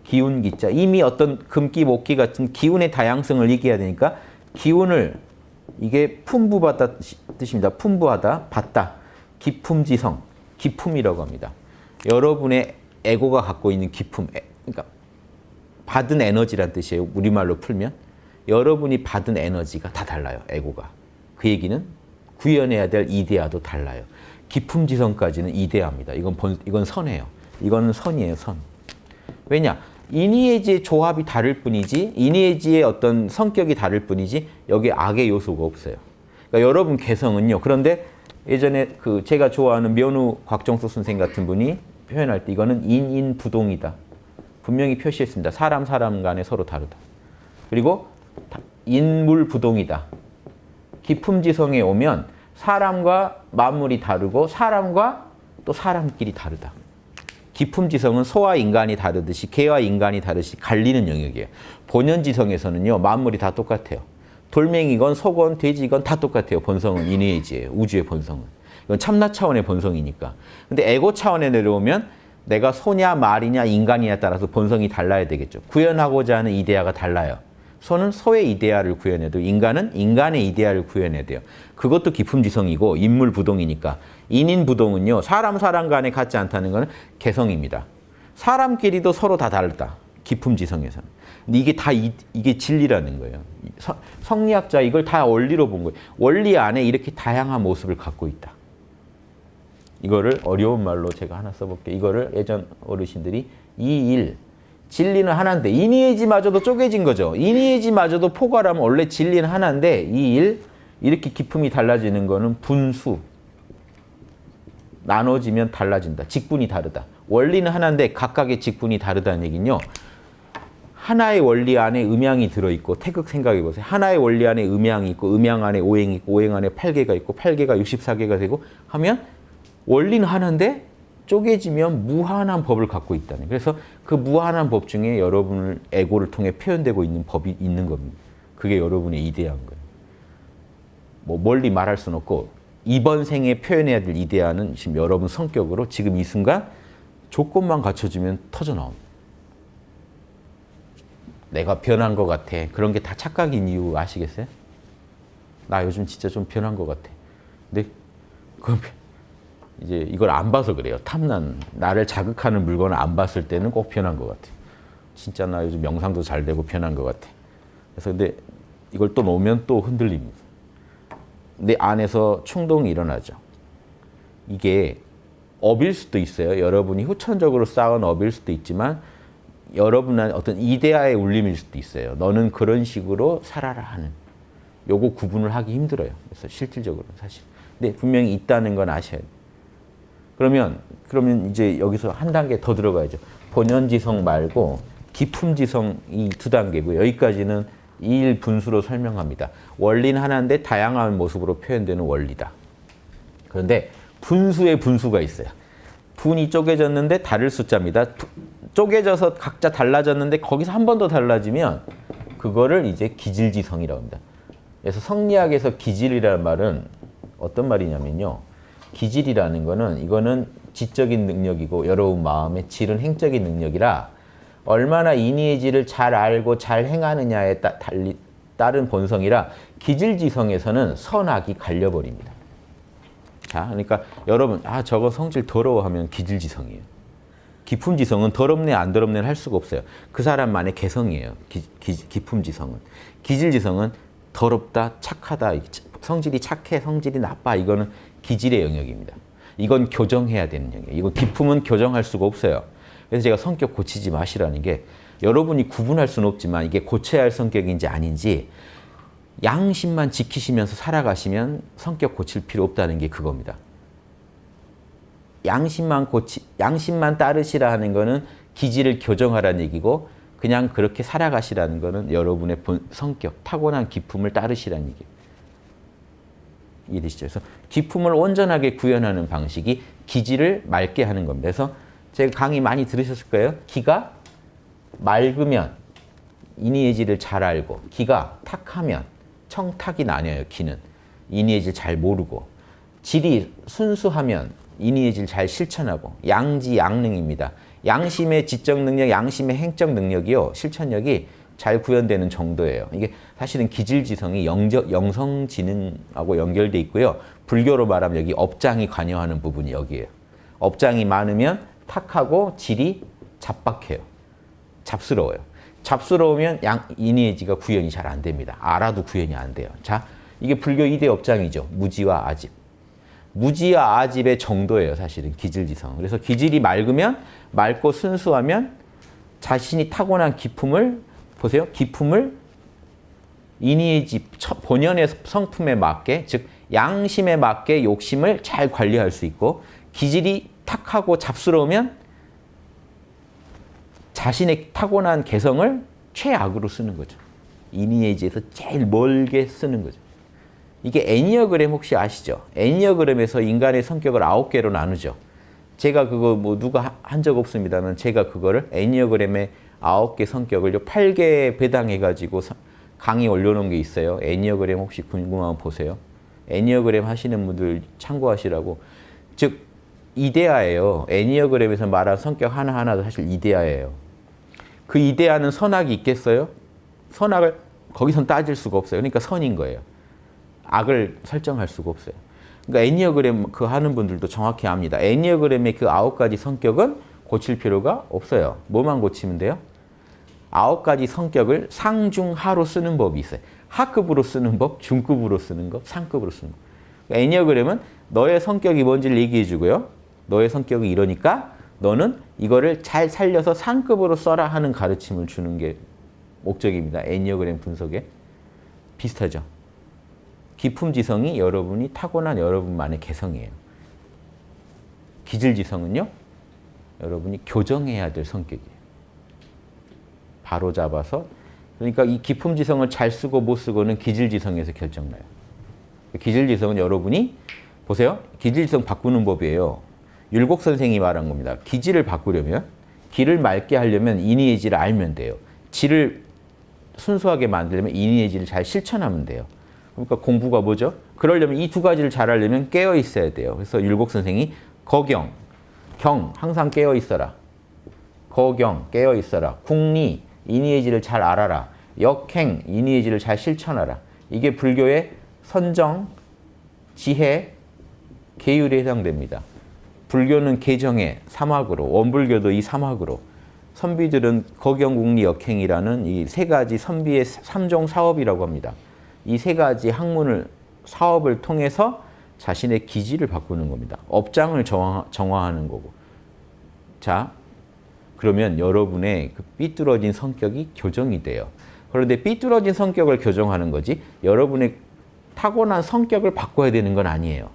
기운기자. 이미 어떤 금기, 목기 같은 기운의 다양성을 얘기해야 되니까 기운을 이게 품부받다 뜻입니다. 품부하다, 받다. 기품지성, 기품이라고 합니다. 여러분의 에고가 갖고 있는 기품, 그러니까 받은 에너지란 뜻이에요. 우리말로 풀면. 여러분이 받은 에너지가 다 달라요. 에고가. 그 얘기는 구현해야 될 이데아도 달라요. 기품지성까지는 이데아입니다. 이건 선이에요. 이거는 선이에요. 선. 왜냐? 인의해지의 조합이 다를 뿐이지 인의해지의 어떤 성격이 다를 뿐이지 여기에 악의 요소가 없어요. 그러니까 여러분 개성은요. 그런데 예전에 그 제가 좋아하는 면우 곽정숙 선생 같은 분이 표현할 때 이거는 인인부동이다. 분명히 표시했습니다. 사람 간에 서로 다르다. 그리고 인물부동이다. 기품지성에 오면 사람과 만물이 다르고 사람과 또 사람끼리 다르다. 기품지성은 소와 인간이 다르듯이 개와 인간이 다르듯이 갈리는 영역이에요. 본연지성에서는요. 만물이 다 똑같아요. 돌멩이건 소건 돼지건 다 똑같아요. 본성은 인의해지예요. 우주의 본성은. 이건 참나 차원의 본성이니까. 근데 에고 차원에 내려오면 내가 소냐 말이냐 인간이냐에 따라서 본성이 달라야 되겠죠. 구현하고자 하는 이데아가 달라요. 소는 소의 이데아를 구현해도 인간은 인간의 이데아를 구현해야 돼요. 그것도 기품지성이고 인물부동이니까. 인인부동은요. 사람 간에 같지 않다는 것은 개성입니다. 사람끼리도 서로 다 다르다. 기품지성에서는. 근데 이게 다 이게 진리라는 거예요. 성리학자 이걸 다 원리로 본 거예요. 원리 안에 이렇게 다양한 모습을 갖고 있다. 이거를 어려운 말로 제가 하나 써볼게요. 이거를 예전 어르신들이 이일 진리는 하나인데 인의해지마저도 쪼개진 거죠. 인의해지마저도 포괄하면 원래 진리는 하나인데 이일 이렇게 기품이 달라지는 거는 분수. 나눠지면 달라진다. 직분이 다르다. 원리는 하나인데 각각의 직분이 다르다는 얘기는요. 하나의 원리 안에 음양이 들어있고 태극 생각해보세요. 하나의 원리 안에 음양이 있고 음양 안에 오행이 있고 오행 안에 8개가 있고 8개가 64개가 되고 하면 원리는 하나인데 쪼개지면 무한한 법을 갖고 있다는. 그래서 그 무한한 법 중에 여러분을 에고를 통해 표현되고 있는 법이 있는 겁니다. 그게 여러분의 이데아인 거예요. 뭐 멀리 말할 수는 없고 이번 생에 표현해야 될 이데아는 지금 여러분 성격으로 지금 이 순간 조건만 갖춰주면 터져 나옵니다. 내가 변한 것 같아. 그런 게 다 착각인 이유 아시겠어요? 나 요즘 진짜 좀 변한 것 같아. 근데 그 이제 이걸 안 봐서 그래요. 탐난 나를 자극하는 물건을 안 봤을 때는 꼭 변한 것 같아. 진짜 나 요즘 명상도 잘 되고 변한 것 같아. 그래서 근데 이걸 또 놓으면 또 흔들립니다. 내 안에서 충동이 일어나죠. 이게 업일 수도 있어요. 여러분이 후천적으로 쌓은 업일 수도 있지만 여러분의 어떤 이데아의 울림일 수도 있어요. 너는 그런 식으로 살아라 하는. 요거 구분을 하기 힘들어요. 그래서 실질적으로 사실. 근데 분명히 있다는 건 아셔야 돼요. 그러면 이제 여기서 한 단계 더 들어가야죠. 본연지성 말고 기품지성 이 두 단계고요. 여기까지는 일 분수로 설명합니다. 원리는 하나인데 다양한 모습으로 표현되는 원리다. 그런데 분수의 분수가 있어요. 분이 쪼개졌는데 다를 숫자입니다. 쪼개져서 각자 달라졌는데 거기서 한 번 더 달라지면 그거를 이제 기질지성이라고 합니다. 그래서 성리학에서 기질이라는 말은 어떤 말이냐면요. 기질이라는 거는 이거는 지적인 능력이고 여러분 마음의 질은 행적인 능력이라 얼마나 인의의 질을 잘 알고 잘 행하느냐에 따른 본성이라 기질지성에서는 선악이 갈려버립니다. 자, 그러니까 여러분 저거 성질 더러워 하면 기질지성이에요. 기품지성은 더럽네 안 더럽네 할 수가 없어요. 그 사람만의 개성이에요. 기품지성은. 기질지성은 더럽다 착하다 성질이 착해 성질이 나빠 이거는 기질의 영역입니다. 이건 교정해야 되는 영역이에요. 이거 기품은 교정할 수가 없어요. 그래서 제가 성격 고치지 마시라는 게 여러분이 구분할 수는 없지만 이게 고쳐야 할 성격인지 아닌지 양심만 지키시면서 살아가시면 성격 고칠 필요 없다는 게 그겁니다. 양심만 따르시라 하는 거는 기질을 교정하라는 얘기고 그냥 그렇게 살아가시라는 거는 여러분의 성격, 타고난 기품을 따르시라는 얘기예요. 이해되시죠? 그래서 기품을 온전하게 구현하는 방식이 기질을 맑게 하는 겁니다. 그래서 제가 강의 많이 들으셨을 거예요. 기가 맑으면 인의의 질을 잘 알고 기가 탁하면 청탁이 나뉘어요. 기는 인의의 질 잘 모르고 질이 순수하면 인의의 질 잘 실천하고 양지양능입니다. 양심의 지적 능력, 양심의 행적 능력이요. 실천력이 잘 구현되는 정도예요. 이게 사실은 기질지성이 영성지능하고 연결돼 있고요. 불교로 말하면 여기 업장이 관여하는 부분이 여기예요. 업장이 많으면 탁하고 질이 잡박해요. 잡스러워요. 잡스러우면 인의의 지가 구현이 잘 안 됩니다. 알아도 구현이 안 돼요. 자, 이게 불교 2대 업장이죠. 무지와 아집. 무지와 아집의 정도예요. 사실은 기질지성. 그래서 기질이 맑으면 맑고 순수하면 자신이 타고난 기품을 보세요. 기품을 인의의 집, 본연의 성품에 맞게 즉 양심에 맞게 욕심을 잘 관리할 수 있고 기질이 탁하고 잡스러우면 자신의 타고난 개성을 최악으로 쓰는 거죠. 인의의 지에서 제일 멀게 쓰는 거죠. 이게 애니어그램 혹시 아시죠? 애니어그램에서 인간의 성격을 9개로 나누죠. 제가 그거 뭐 누가 한 적 없습니다만 제가 그거를 애니어그램의 9개 성격을 8개 배당해가지고 강의 올려놓은 게 있어요. 애니어그램 혹시 궁금하면 보세요. 애니어그램 하시는 분들 참고하시라고. 즉 이데아예요. 애니어그램에서 말한 성격 하나하나도 사실 이데아예요. 그 이데아는 선악이 있겠어요? 선악을 거기선 따질 수가 없어요. 그러니까 선인 거예요. 악을 설정할 수가 없어요. 그러니까 애니어그램 그 하는 분들도 정확히 압니다. 애니어그램의 그 9가지 성격은 고칠 필요가 없어요. 뭐만 고치면 돼요? 9가지 성격을 상중하로 쓰는 법이 있어요. 하급으로 쓰는 법, 중급으로 쓰는 법, 상급으로 쓰는 법. 그러니까 애니어그램은 너의 성격이 뭔지를 얘기해 주고요. 너의 성격이 이러니까 너는 이거를 잘 살려서 상급으로 써라 하는 가르침을 주는 게 목적입니다. 애니어그램 분석에. 비슷하죠. 기품지성이 여러분이 타고난 여러분만의 개성이에요. 기질지성은요, 여러분이 교정해야 될 성격이에요. 바로 잡아서. 그러니까 이 기품지성을 잘 쓰고 못 쓰고는 기질지성에서 결정나요. 기질지성은 여러분이 보세요. 기질지성 바꾸는 법이에요. 율곡 선생이 말한 겁니다. 기질을 바꾸려면, 기를 맑게 하려면 인의의 질을 알면 돼요. 질을 순수하게 만들려면 인의의 질을 잘 실천하면 돼요. 그러니까 공부가 뭐죠? 그러려면 이 두 가지를 잘 하려면 깨어 있어야 돼요. 그래서 율곡 선생이 거경, 경, 항상 깨어 있어라. 거경, 깨어 있어라. 궁리, 인의의 질을 잘 알아라. 역행, 인의의 질을 잘 실천하라. 이게 불교의 선정, 지혜, 계율에 해당됩니다. 불교는 개정의 삼학으로, 원불교도 이 삼학으로, 선비들은 거경궁리 역행이라는 이 세 가지 선비의 삼종 사업이라고 합니다. 이 세 가지 학문을, 사업을 통해서 자신의 기질을 바꾸는 겁니다. 업장을 정화하는 거고. 자, 그러면 여러분의 그 삐뚤어진 성격이 교정이 돼요. 그런데 삐뚤어진 성격을 교정하는 거지 여러분의 타고난 성격을 바꿔야 되는 건 아니에요.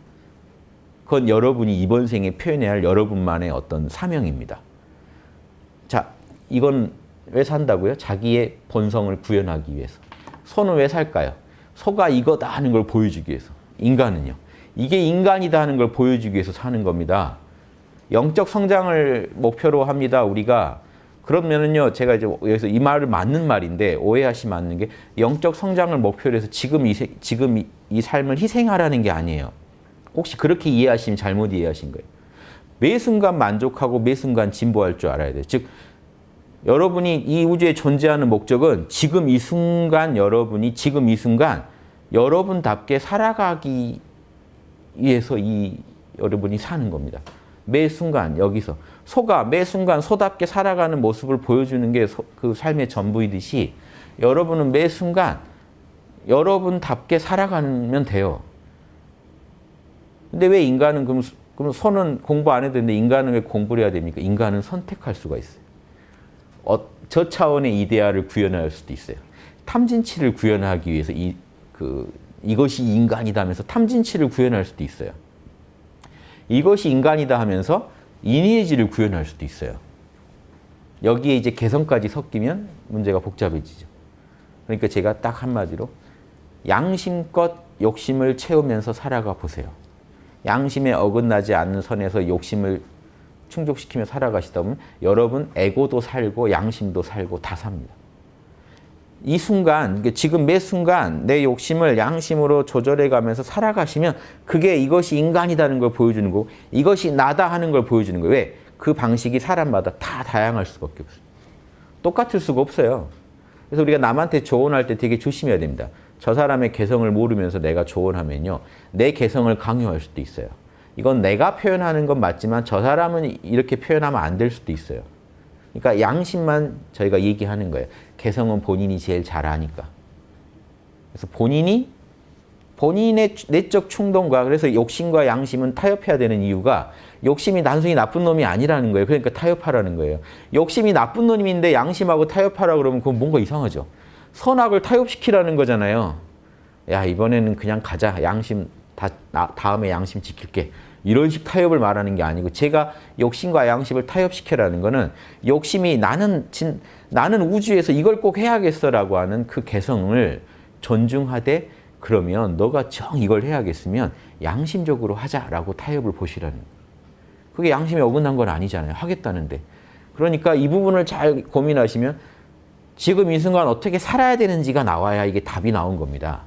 그건 여러분이 이번 생에 표현해야 할 여러분만의 어떤 사명입니다. 자, 이건 왜 산다고요? 자기의 본성을 구현하기 위해서. 소는 왜 살까요? 소가 이거다 하는 걸 보여주기 위해서. 인간은요. 이게 인간이다 하는 걸 보여주기 위해서 사는 겁니다. 영적 성장을 목표로 합니다. 우리가. 그러면은요, 제가 이제 여기서 이 말을 맞는 말인데 오해하시면 안 되는 게 영적 성장을 목표로 해서 지금 이 삶을 희생하라는 게 아니에요. 혹시 그렇게 이해하시면 잘못 이해하신 거예요. 매 순간 만족하고 매 순간 진보할 줄 알아야 돼요. 즉, 여러분이 이 우주에 존재하는 목적은 지금 이 순간 여러분이 지금 이 순간 여러분답게 살아가기 위해서 여러분이 사는 겁니다. 매 순간 여기서 소가 매 순간 소답게 살아가는 모습을 보여주는 게 그 삶의 전부이듯이 여러분은 매 순간 여러분답게 살아가면 돼요. 근데 왜 인간은 그럼 소는 공부 안 해도 되는데 인간은 왜 공부를 해야 됩니까? 인간은 선택할 수가 있어요. 저 차원의 이데아를 구현할 수도 있어요. 탐진치를 구현하기 위해서 이것이 인간이다 하면서 탐진치를 구현할 수도 있어요. 이것이 인간이다 하면서 인의의 질을 구현할 수도 있어요. 여기에 이제 개성까지 섞이면 문제가 복잡해지죠. 그러니까 제가 딱 한마디로 양심껏 욕심을 채우면서 살아가 보세요. 양심에 어긋나지 않는 선에서 욕심을 충족시키며 살아가시다 보면 여러분 에고도 살고 양심도 살고 다 삽니다. 이 순간, 지금 매 순간 내 욕심을 양심으로 조절해 가면서 살아가시면 그게 이것이 인간이라는 걸 보여주는 거고 이것이 나다 하는 걸 보여주는 거예요. 왜? 그 방식이 사람마다 다 다양할 수밖에 없어요. 똑같을 수가 없어요. 그래서 우리가 남한테 조언할 때 되게 조심해야 됩니다. 저 사람의 개성을 모르면서 내가 조언하면요. 내 개성을 강요할 수도 있어요. 이건 내가 표현하는 건 맞지만 저 사람은 이렇게 표현하면 안 될 수도 있어요. 그러니까 양심만 저희가 얘기하는 거예요. 개성은 본인이 제일 잘 아니까. 그래서 본인의 내적 충동과 그래서 욕심과 양심은 타협해야 되는 이유가 욕심이 단순히 나쁜 놈이 아니라는 거예요. 그러니까 타협하라는 거예요. 욕심이 나쁜 놈인데 양심하고 타협하라 그러면 그건 뭔가 이상하죠. 선악을 타협시키라는 거잖아요. 야, 이번에는 그냥 가자. 양심 다음에 양심 지킬게. 이런 식 타협을 말하는 게 아니고 제가 욕심과 양심을 타협시켜라는 거는 욕심이 나는 우주에서 이걸 꼭 해야겠어라고 하는 그 개성을 존중하되 그러면 너가 이걸 해야겠으면 양심적으로 하자라고 타협을 보시라는 거예요. 그게 양심에 어긋난 건 아니잖아요. 하겠다는데. 그러니까 이 부분을 잘 고민하시면 지금 이 순간 어떻게 살아야 되는지가 나와야 이게 답이 나온 겁니다.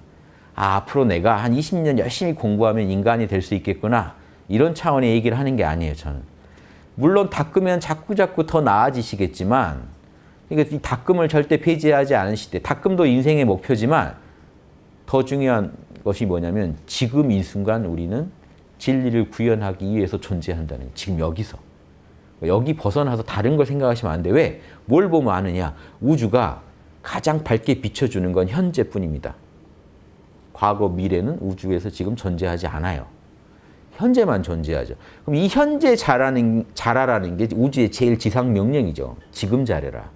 아, 앞으로 내가 한 20년 열심히 공부하면 인간이 될 수 있겠구나. 이런 차원의 얘기를 하는 게 아니에요, 저는. 물론 닦으면 자꾸자꾸 더 나아지시겠지만 그러니까 이 닦음을 절대 배제하지 않으실 때 닦음도 인생의 목표지만 더 중요한 것이 뭐냐면 지금 이 순간 우리는 진리를 구현하기 위해서 존재한다는 거예요. 지금 여기서. 여기 벗어나서 다른 걸 생각하시면 안 돼. 왜? 뭘 보면 아느냐. 우주가 가장 밝게 비춰주는 건 현재뿐입니다. 과거, 미래는 우주에서 지금 존재하지 않아요. 현재만 존재하죠. 그럼 이 현재 잘하라는 게 우주의 제일 지상 명령이죠. 지금 잘해라.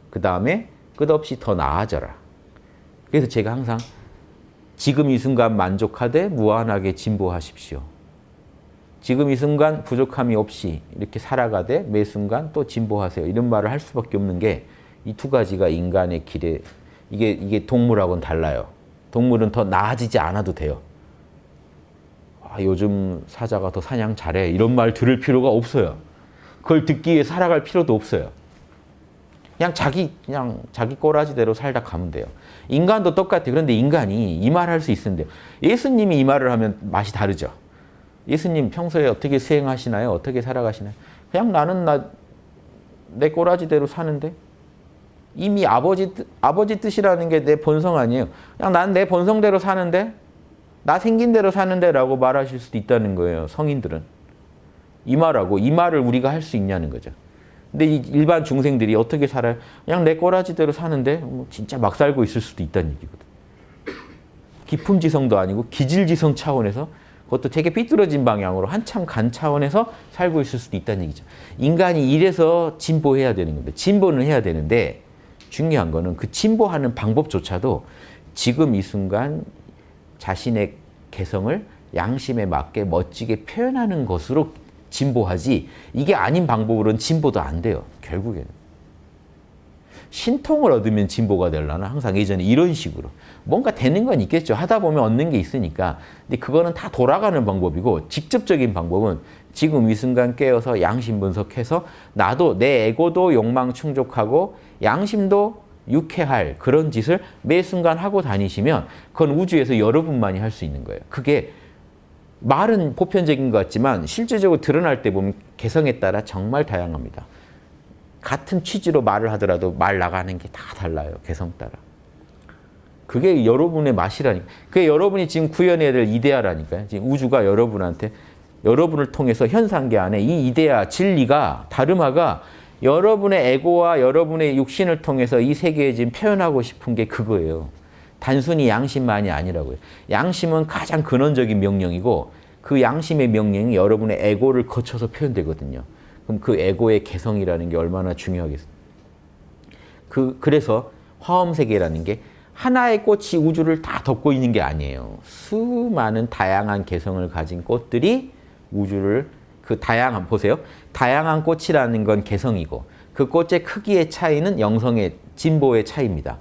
그 다음에 끝없이 더 나아져라. 그래서 제가 항상 지금 이 순간 만족하되 무한하게 진보하십시오. 지금 이 순간 부족함이 없이 이렇게 살아가되 매 순간 또 진보하세요. 이런 말을 할 수밖에 없는 게 이 두 가지가 인간의 길에 이게 동물하고는 달라요. 동물은 더 나아지지 않아도 돼요. 아, 요즘 사자가 더 사냥 잘해. 이런 말 들을 필요가 없어요. 그걸 듣기 위해 살아갈 필요도 없어요. 그냥 자기 꼬라지대로 살다 가면 돼요. 인간도 똑같아요. 그런데 인간이 이 말을 할 수 있는데 예수님이 이 말을 하면 맛이 다르죠. 예수님 평소에 어떻게 수행하시나요? 어떻게 살아가시나요? 그냥 나는 내 꼬라지대로 사는데 이미 아버지 뜻이라는 게 내 본성 아니에요. 그냥 난 내 본성대로 사는데 나 생긴 대로 사는데 라고 말하실 수도 있다는 거예요. 성인들은. 이 말을 우리가 할 수 있냐는 거죠. 근데 이 일반 중생들이 어떻게 살아요? 그냥 내 꼬라지대로 사는데 진짜 막 살고 있을 수도 있다는 얘기거든. 기품지성도 아니고 기질지성 차원에서 그것도 되게 삐뚤어진 방향으로 한참 간 차원에서 살고 있을 수도 있다는 얘기죠. 인간이 이래서 진보해야 되는 건데 진보는 해야 되는데 중요한 거는 그 진보하는 방법조차도 지금 이 순간 자신의 개성을 양심에 맞게 멋지게 표현하는 것으로 진보하지 이게 아닌 방법으로는 진보도 안 돼요. 결국에는. 신통을 얻으면 진보가 되려나? 항상 예전에 이런 식으로. 뭔가 되는 건 있겠죠. 하다 보면 얻는 게 있으니까. 근데 그거는 다 돌아가는 방법이고 직접적인 방법은 지금 이 순간 깨어서 양심 분석해서 나도 내 에고도 욕망 충족하고 양심도 유쾌할 그런 짓을 매 순간 하고 다니시면 그건 우주에서 여러분만이 할 수 있는 거예요. 그게 말은 보편적인 것 같지만 실제적으로 드러날 때 보면 개성에 따라 정말 다양합니다. 같은 취지로 말을 하더라도 말 나가는 게 다 달라요. 개성 따라. 그게 여러분의 맛이라니까. 그게 여러분이 지금 구현해야 될 이데아라니까요. 지금 우주가 여러분한테 여러분을 통해서 현상계 안에 이 이데아, 진리가, 다르마가 여러분의 에고와 여러분의 육신을 통해서 이 세계에 지금 표현하고 싶은 게 그거예요. 단순히 양심만이 아니라고요. 양심은 가장 근원적인 명령이고 그 양심의 명령이 여러분의 에고를 거쳐서 표현되거든요. 그럼 그 에고의 개성이라는 게 얼마나 중요하겠어요. 그래서 화엄세계라는 게 하나의 꽃이 우주를 다 덮고 있는 게 아니에요. 수많은 다양한 개성을 가진 꽃들이 우주를 보세요. 다양한 꽃이라는 건 개성이고 그 꽃의 크기의 차이는 영성의 진보의 차이입니다.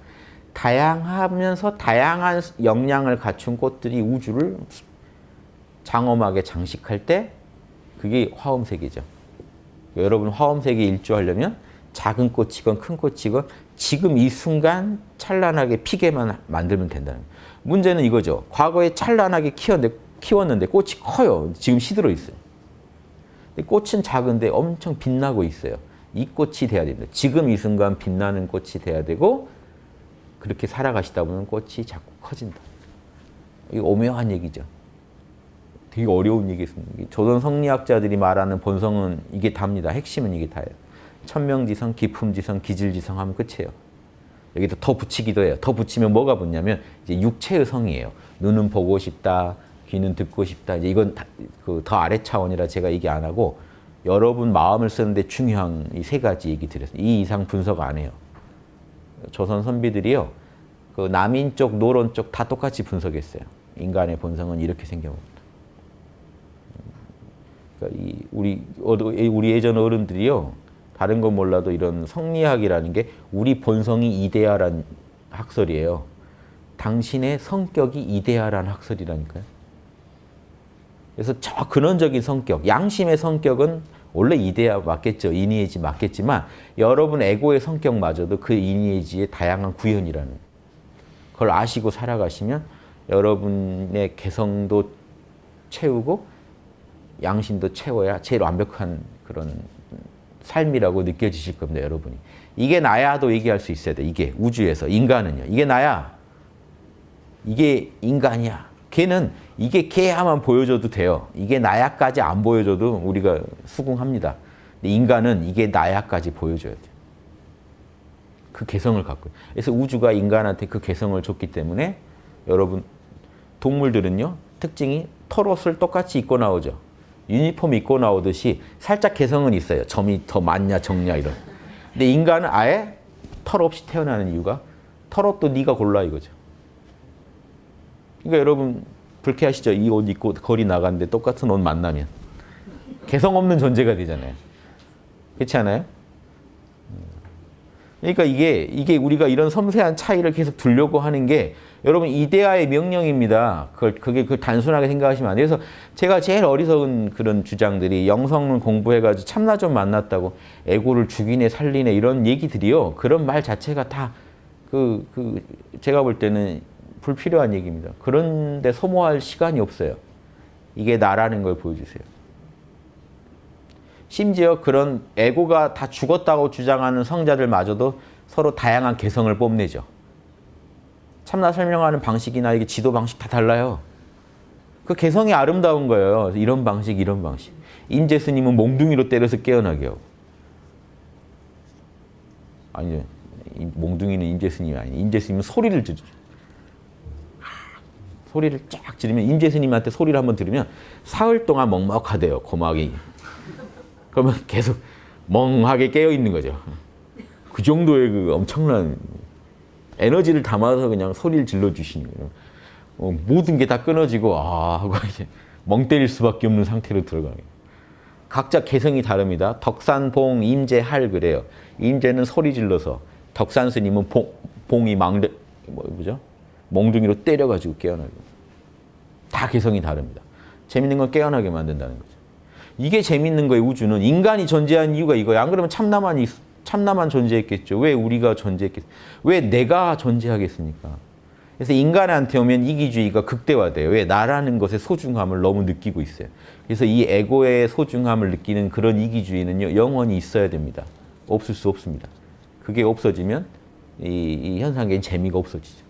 다양하면서 다양한 역량을 갖춘 꽃들이 우주를 장엄하게 장식할 때 그게 화엄세계죠. 여러분 화엄세계 일조하려면 작은 꽃이건 큰 꽃이건 지금 이 순간 찬란하게 피게만 만들면 된다는 거예요. 문제는 이거죠. 과거에 찬란하게 키웠는데 꽃이 커요. 지금 시들어 있어요. 근데 꽃은 작은데 엄청 빛나고 있어요. 이 꽃이 돼야 됩니다. 지금 이 순간 빛나는 꽃이 돼야 되고 그렇게 살아가시다 보면 꽃이 자꾸 커진다. 이게 오묘한 얘기죠. 되게 어려운 얘기였습니다. 조선 성리학자들이 말하는 본성은 이게 답니다. 핵심은 이게 다예요. 천명지성, 기품지성, 기질지성 하면 끝이에요. 여기다 더 붙이기도 해요. 더 붙이면 뭐가 붙냐면 이제 육체의 성이에요. 눈은 보고 싶다, 귀는 듣고 싶다. 이제 이건 더 아래 차원이라 제가 얘기 안 하고 여러분 마음을 쓰는데 중요한 이 세 가지 얘기 드렸어요. 이 이상 분석 안 해요. 조선 선비들이요. 그 남인 쪽, 노론 쪽 다 똑같이 분석했어요. 인간의 본성은 이렇게 생겨봅니다. 그러니까 우리 예전 어른들이요. 다른 건 몰라도 이런 성리학이라는 게 우리 본성이 이데아란 학설이에요. 당신의 성격이 이데아란 학설이라니까요. 그래서 저 근원적인 성격, 양심의 성격은 원래 이데아 맞겠죠. 이니에지 맞겠지만 여러분 에고의 성격마저도 그 이니에지의 다양한 구현이라는 그걸 아시고 살아가시면 여러분의 개성도 채우고 양심도 채워야 제일 완벽한 그런 삶이라고 느껴지실 겁니다. 여러분이. 이게 나야도 얘기할 수 있어야 돼. 이게 우주에서. 인간은요. 이게 나야. 이게 인간이야. 걔는 이게 걔야만 보여줘도 돼요. 이게 나야까지 안 보여줘도 우리가 수긍합니다. 근데 인간은 이게 나야까지 보여줘야 돼요. 그 개성을 갖고. 그래서 우주가 인간한테 그 개성을 줬기 때문에 여러분 동물들은요. 특징이 털옷을 똑같이 입고 나오죠. 유니폼 입고 나오듯이 살짝 개성은 있어요. 점이 더 많냐 적냐 이런. 근데 인간은 아예 털 없이 태어나는 이유가 털옷도 네가 골라 이거죠. 그러니까 여러분 불쾌하시죠? 이 옷 입고 거리 나갔는데 똑같은 옷 만나면. 개성 없는 존재가 되잖아요. 그렇지 않아요? 그러니까 이게 우리가 이런 섬세한 차이를 계속 두려고 하는 게 여러분 이데아의 명령입니다. 그게 단순하게 생각하시면 안 돼요. 그래서 제가 제일 어리석은 그런 주장들이 영성을 공부해가지고 참나 좀 만났다고 에고를 죽이네 살리네 이런 얘기들이요. 그런 말 자체가 다 제가 볼 때는 불필요한 얘기입니다. 그런데 소모할 시간이 없어요. 이게 나라는 걸 보여주세요. 심지어 그런 에고가 다 죽었다고 주장하는 성자들마저도 서로 다양한 개성을 뽐내죠. 참나 설명하는 방식이나 이게 지도 방식 다 달라요. 그 개성이 아름다운 거예요. 이런 방식, 이런 방식. 임재 스님은 몽둥이로 때려서 깨어나게 하고. 아니요. 몽둥이는 임재 스님이 아니에요. 임재 스님은 소리를 지르죠. 소리를 쫙 지르면 임재 스님한테 소리를 한번 들으면 사흘 동안 먹먹하대요. 고막이. 그러면 계속 멍하게 깨어 있는 거죠. 그 정도의 그 엄청난 에너지를 담아서 그냥 소리를 질러 주시는 거예요. 모든 게 다 끊어지고 하고 이제 멍 때릴 수밖에 없는 상태로 들어가는 거예요. 각자 개성이 다릅니다. 덕산, 봉, 임재, 할 그래요. 임재는 소리 질러서, 덕산 스님은 봉이 뭐죠? 몽둥이로 때려가지고 깨어나게. 다 개성이 다릅니다. 재밌는 건 깨어나게 만든다는 거죠. 이게 재밌는 거예요. 우주는 인간이 존재한 이유가 이거야. 안 그러면 참나만 존재했겠죠. 왜 우리가 존재했겠어요? 왜 내가 존재하겠습니까? 그래서 인간한테 오면 이기주의가 극대화돼요. 왜? 나라는 것의 소중함을 너무 느끼고 있어요. 그래서 이 에고의 소중함을 느끼는 그런 이기주의는요, 영원히 있어야 됩니다. 없을 수 없습니다. 그게 없어지면 이 현상계의 재미가 없어지죠.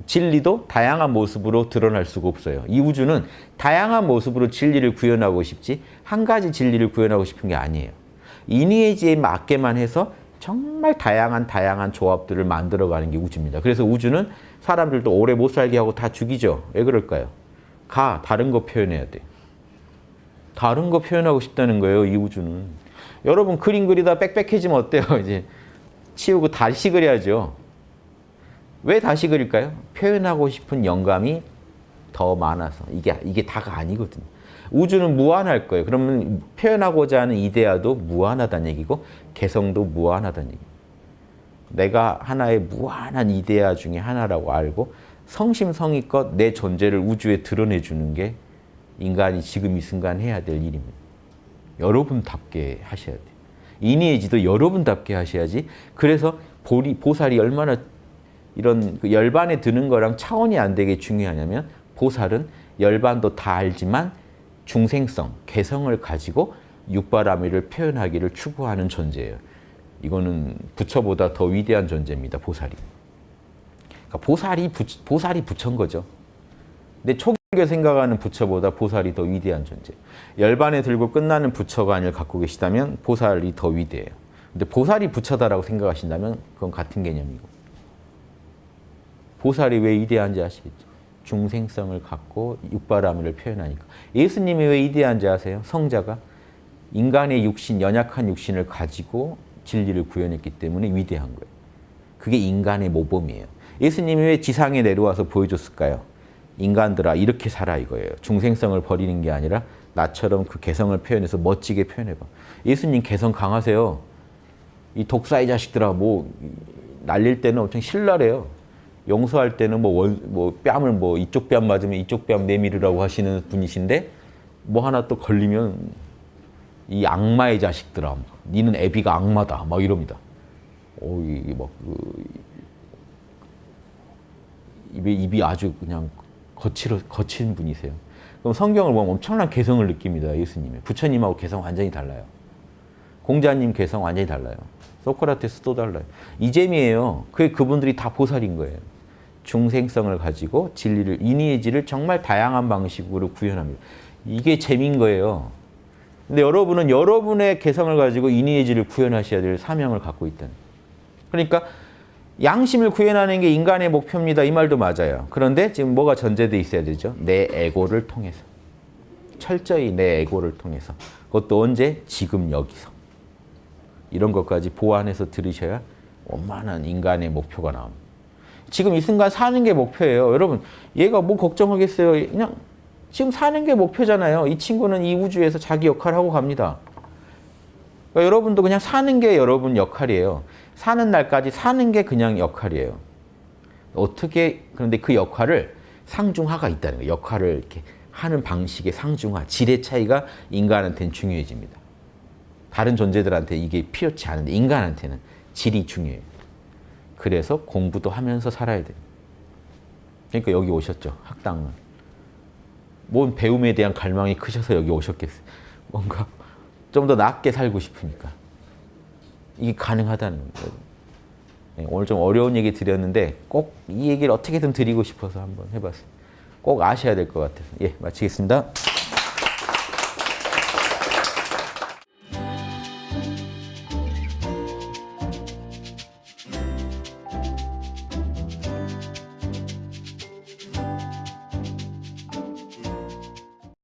진리도 다양한 모습으로 드러날 수가 없어요. 이 우주는 다양한 모습으로 진리를 구현하고 싶지 한 가지 진리를 구현하고 싶은 게 아니에요. 이니에지에 맞게만 해서 정말 다양한 조합들을 만들어가는 게 우주입니다. 그래서 우주는 사람들도 오래 못 살게 하고 다 죽이죠. 왜 그럴까요? 다른 거 표현해야 돼. 다른 거 표현하고 싶다는 거예요. 이 우주는. 여러분 그림 그리다 빽빽해지면 어때요? 이제 치우고 다시 그려야죠. 왜 다시 그릴까요? 표현하고 싶은 영감이 더 많아서. 이게 다가 아니거든요. 우주는 무한할 거예요. 그러면 표현하고자 하는 이데아도 무한하다는 얘기고 개성도 무한하다는 얘기예요. 내가 하나의 무한한 이데아 중에 하나라고 알고 성심성의껏 내 존재를 우주에 드러내주는 게 인간이 지금 이 순간 해야 될 일입니다. 여러분답게 하셔야 돼요. 이니에지도 여러분답게 하셔야지. 그래서 보살이 얼마나 이런 그 열반에 드는 거랑 차원이 안 되게 중요하냐면 보살은 열반도 다 알지만 중생성, 개성을 가지고 육바라밀을 표현하기를 추구하는 존재예요. 이거는 부처보다 더 위대한 존재입니다. 보살이. 그러니까 보살이 부처인 거죠. 근데 초기에 생각하는 부처보다 보살이 더 위대한 존재. 열반에 들고 끝나는 부처관을 갖고 계시다면 보살이 더 위대해요. 근데 보살이 부처다라고 생각하신다면 그건 같은 개념이고. 보살이 왜 위대한지 아시겠죠? 중생성을 갖고 육바라밀을 표현하니까. 예수님이 왜 위대한지 아세요? 성자가 인간의 육신, 연약한 육신을 가지고 진리를 구현했기 때문에 위대한 거예요. 그게 인간의 모범이에요. 예수님이 왜 지상에 내려와서 보여줬을까요? 인간들아 이렇게 살아 이거예요. 중생성을 버리는 게 아니라 나처럼 그 개성을 표현해서 멋지게 표현해봐. 예수님 개성 강하세요. 이 독사의 자식들아 뭐 날릴 때는 엄청 신랄해요. 용서할 때는 뺨을 이쪽 뺨 맞으면 이쪽 뺨 내밀으라고 하시는 분이신데 뭐 하나 또 걸리면 이 악마의 자식들아, 니는 애비가 악마다, 막 이럽니다. 이게 입이 아주 그냥 거친 분이세요. 그럼 성경을 보면 엄청난 개성을 느낍니다. 예수님의. 부처님하고 개성 완전히 달라요. 공자님 개성 완전히 달라요. 소크라테스도 달라요. 이 재미예요. 그분들이 다 보살인 거예요. 중생성을 가지고 진리를, 이니에지를 정말 다양한 방식으로 구현합니다. 이게 재미인 거예요. 근데 여러분은 여러분의 개성을 가지고 이니에지를 구현하셔야 될 사명을 갖고 있다는. 그러니까 양심을 구현하는 게 인간의 목표입니다. 이 말도 맞아요. 그런데 지금 뭐가 전제돼 있어야 되죠? 내 에고를 통해서. 철저히 내 에고를 통해서. 그것도 언제? 지금 여기서. 이런 것까지 보완해서 들으셔야 원만한 인간의 목표가 나옵니다. 지금 이 순간 사는 게 목표예요. 여러분, 얘가 뭐 걱정하겠어요? 그냥 지금 사는 게 목표잖아요. 이 친구는 이 우주에서 자기 역할을 하고 갑니다. 그러니까 여러분도 그냥 사는 게 여러분 역할이에요. 사는 날까지 사는 게 그냥 역할이에요. 어떻게, 그런데 그 역할을 상중하가 있다는 거예요. 역할을 이렇게 하는 방식의 상중하, 질의 차이가 인간한테는 중요해집니다. 다른 존재들한테 이게 필요치 않은데 인간한테는 질이 중요해요. 그래서 공부도 하면서 살아야 돼요. 그러니까 여기 오셨죠. 학당은. 뭔 배움에 대한 갈망이 크셔서 여기 오셨겠어요. 뭔가 좀 더 낫게 살고 싶으니까. 이게 가능하다는 거예요. 오늘 좀 어려운 얘기 드렸는데 꼭 이 얘기를 어떻게든 드리고 싶어서 한번 해봤어요. 꼭 아셔야 될 것 같아서. 예, 마치겠습니다.